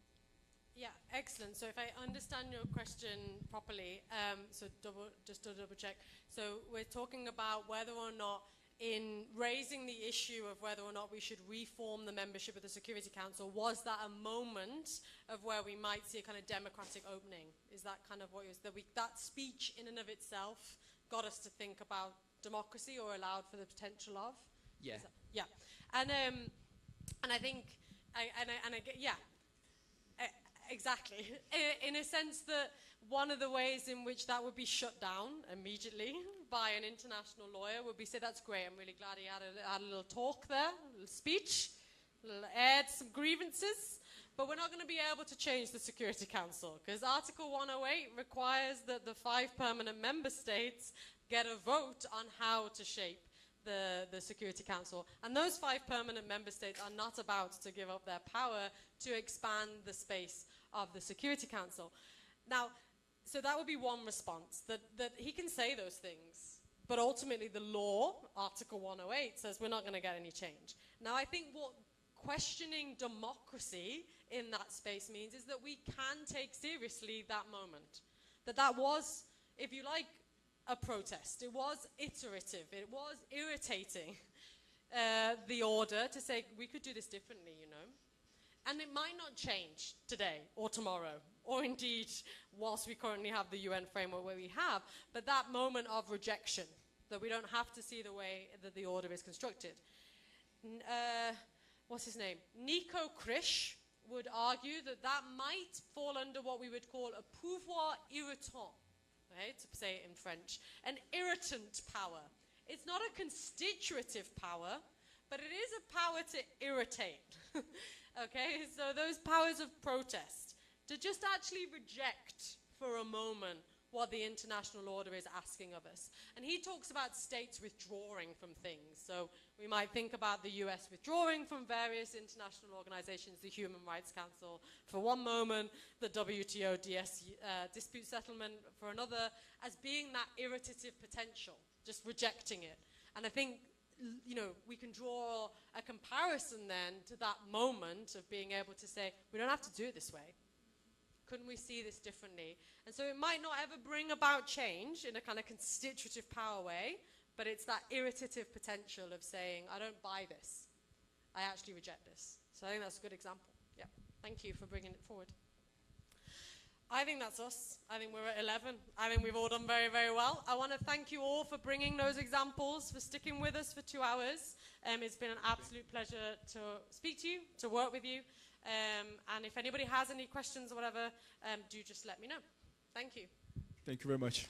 Yeah, excellent. So if I understand your question properly, just to double check. So we're talking about whether or not in raising the issue of whether or not we should reform the membership of the Security Council, was that a moment of where we might see a kind of democratic opening? Is that kind of what it was, that speech in and of itself got us to think about democracy or allowed for the potential of? Yeah. Yeah. And I think, exactly. In a sense that one of the ways in which that would be shut down immediately by an international lawyer would be say, that's great, I'm really glad he had a little talk there, a little speech, aired some grievances, but we're not going to be able to change the Security Council because Article 108 requires that the 5 permanent member states get a vote on how to shape the Security Council. And those 5 permanent member states are not about to give up their power to expand the space of the Security Council. Now, so that would be one response, that he can say those things, but ultimately the law, Article 108, says we're not going to get any change. Now, I think what questioning democracy in that space means is that we can take seriously that moment. That was, if you like, a protest. It was iterative. It was irritating, the order to say, we could do this differently, you know. And it might not change today or tomorrow, or indeed whilst we currently have the UN framework where we have, but that moment of rejection, that we don't have to see the way that the order is constructed. What's his name? Nico Krish would argue that that might fall under what we would call a pouvoir irritant, right, to say it in French, an irritant power. It's not a constitutive power, but it is a power to irritate. Okay, so those powers of protest, to just actually reject for a moment what the international order is asking of us. And he talks about states withdrawing from things. So We might think about the US withdrawing from various international organizations, the Human Rights Council for one moment, the WTO dispute settlement for another, as being that irritative potential, just rejecting it. And I think, you know, we can draw a comparison then to that moment of being able to say, we don't have to do it this way. Couldn't we see this differently? And so it might not ever bring about change in a kind of constitutive power way, but it's that irritative potential of saying, I don't buy this. I actually reject this. So I think that's a good example. Yeah. Thank you for bringing it forward. I think that's us. I think we're at 11. I think we've all done very, very well. I want to thank you all for bringing those examples, for sticking with us for 2 hours. It's been an absolute pleasure to speak to you, to work with you. And if anybody has any questions or whatever, do just let me know. Thank you. Thank you very much.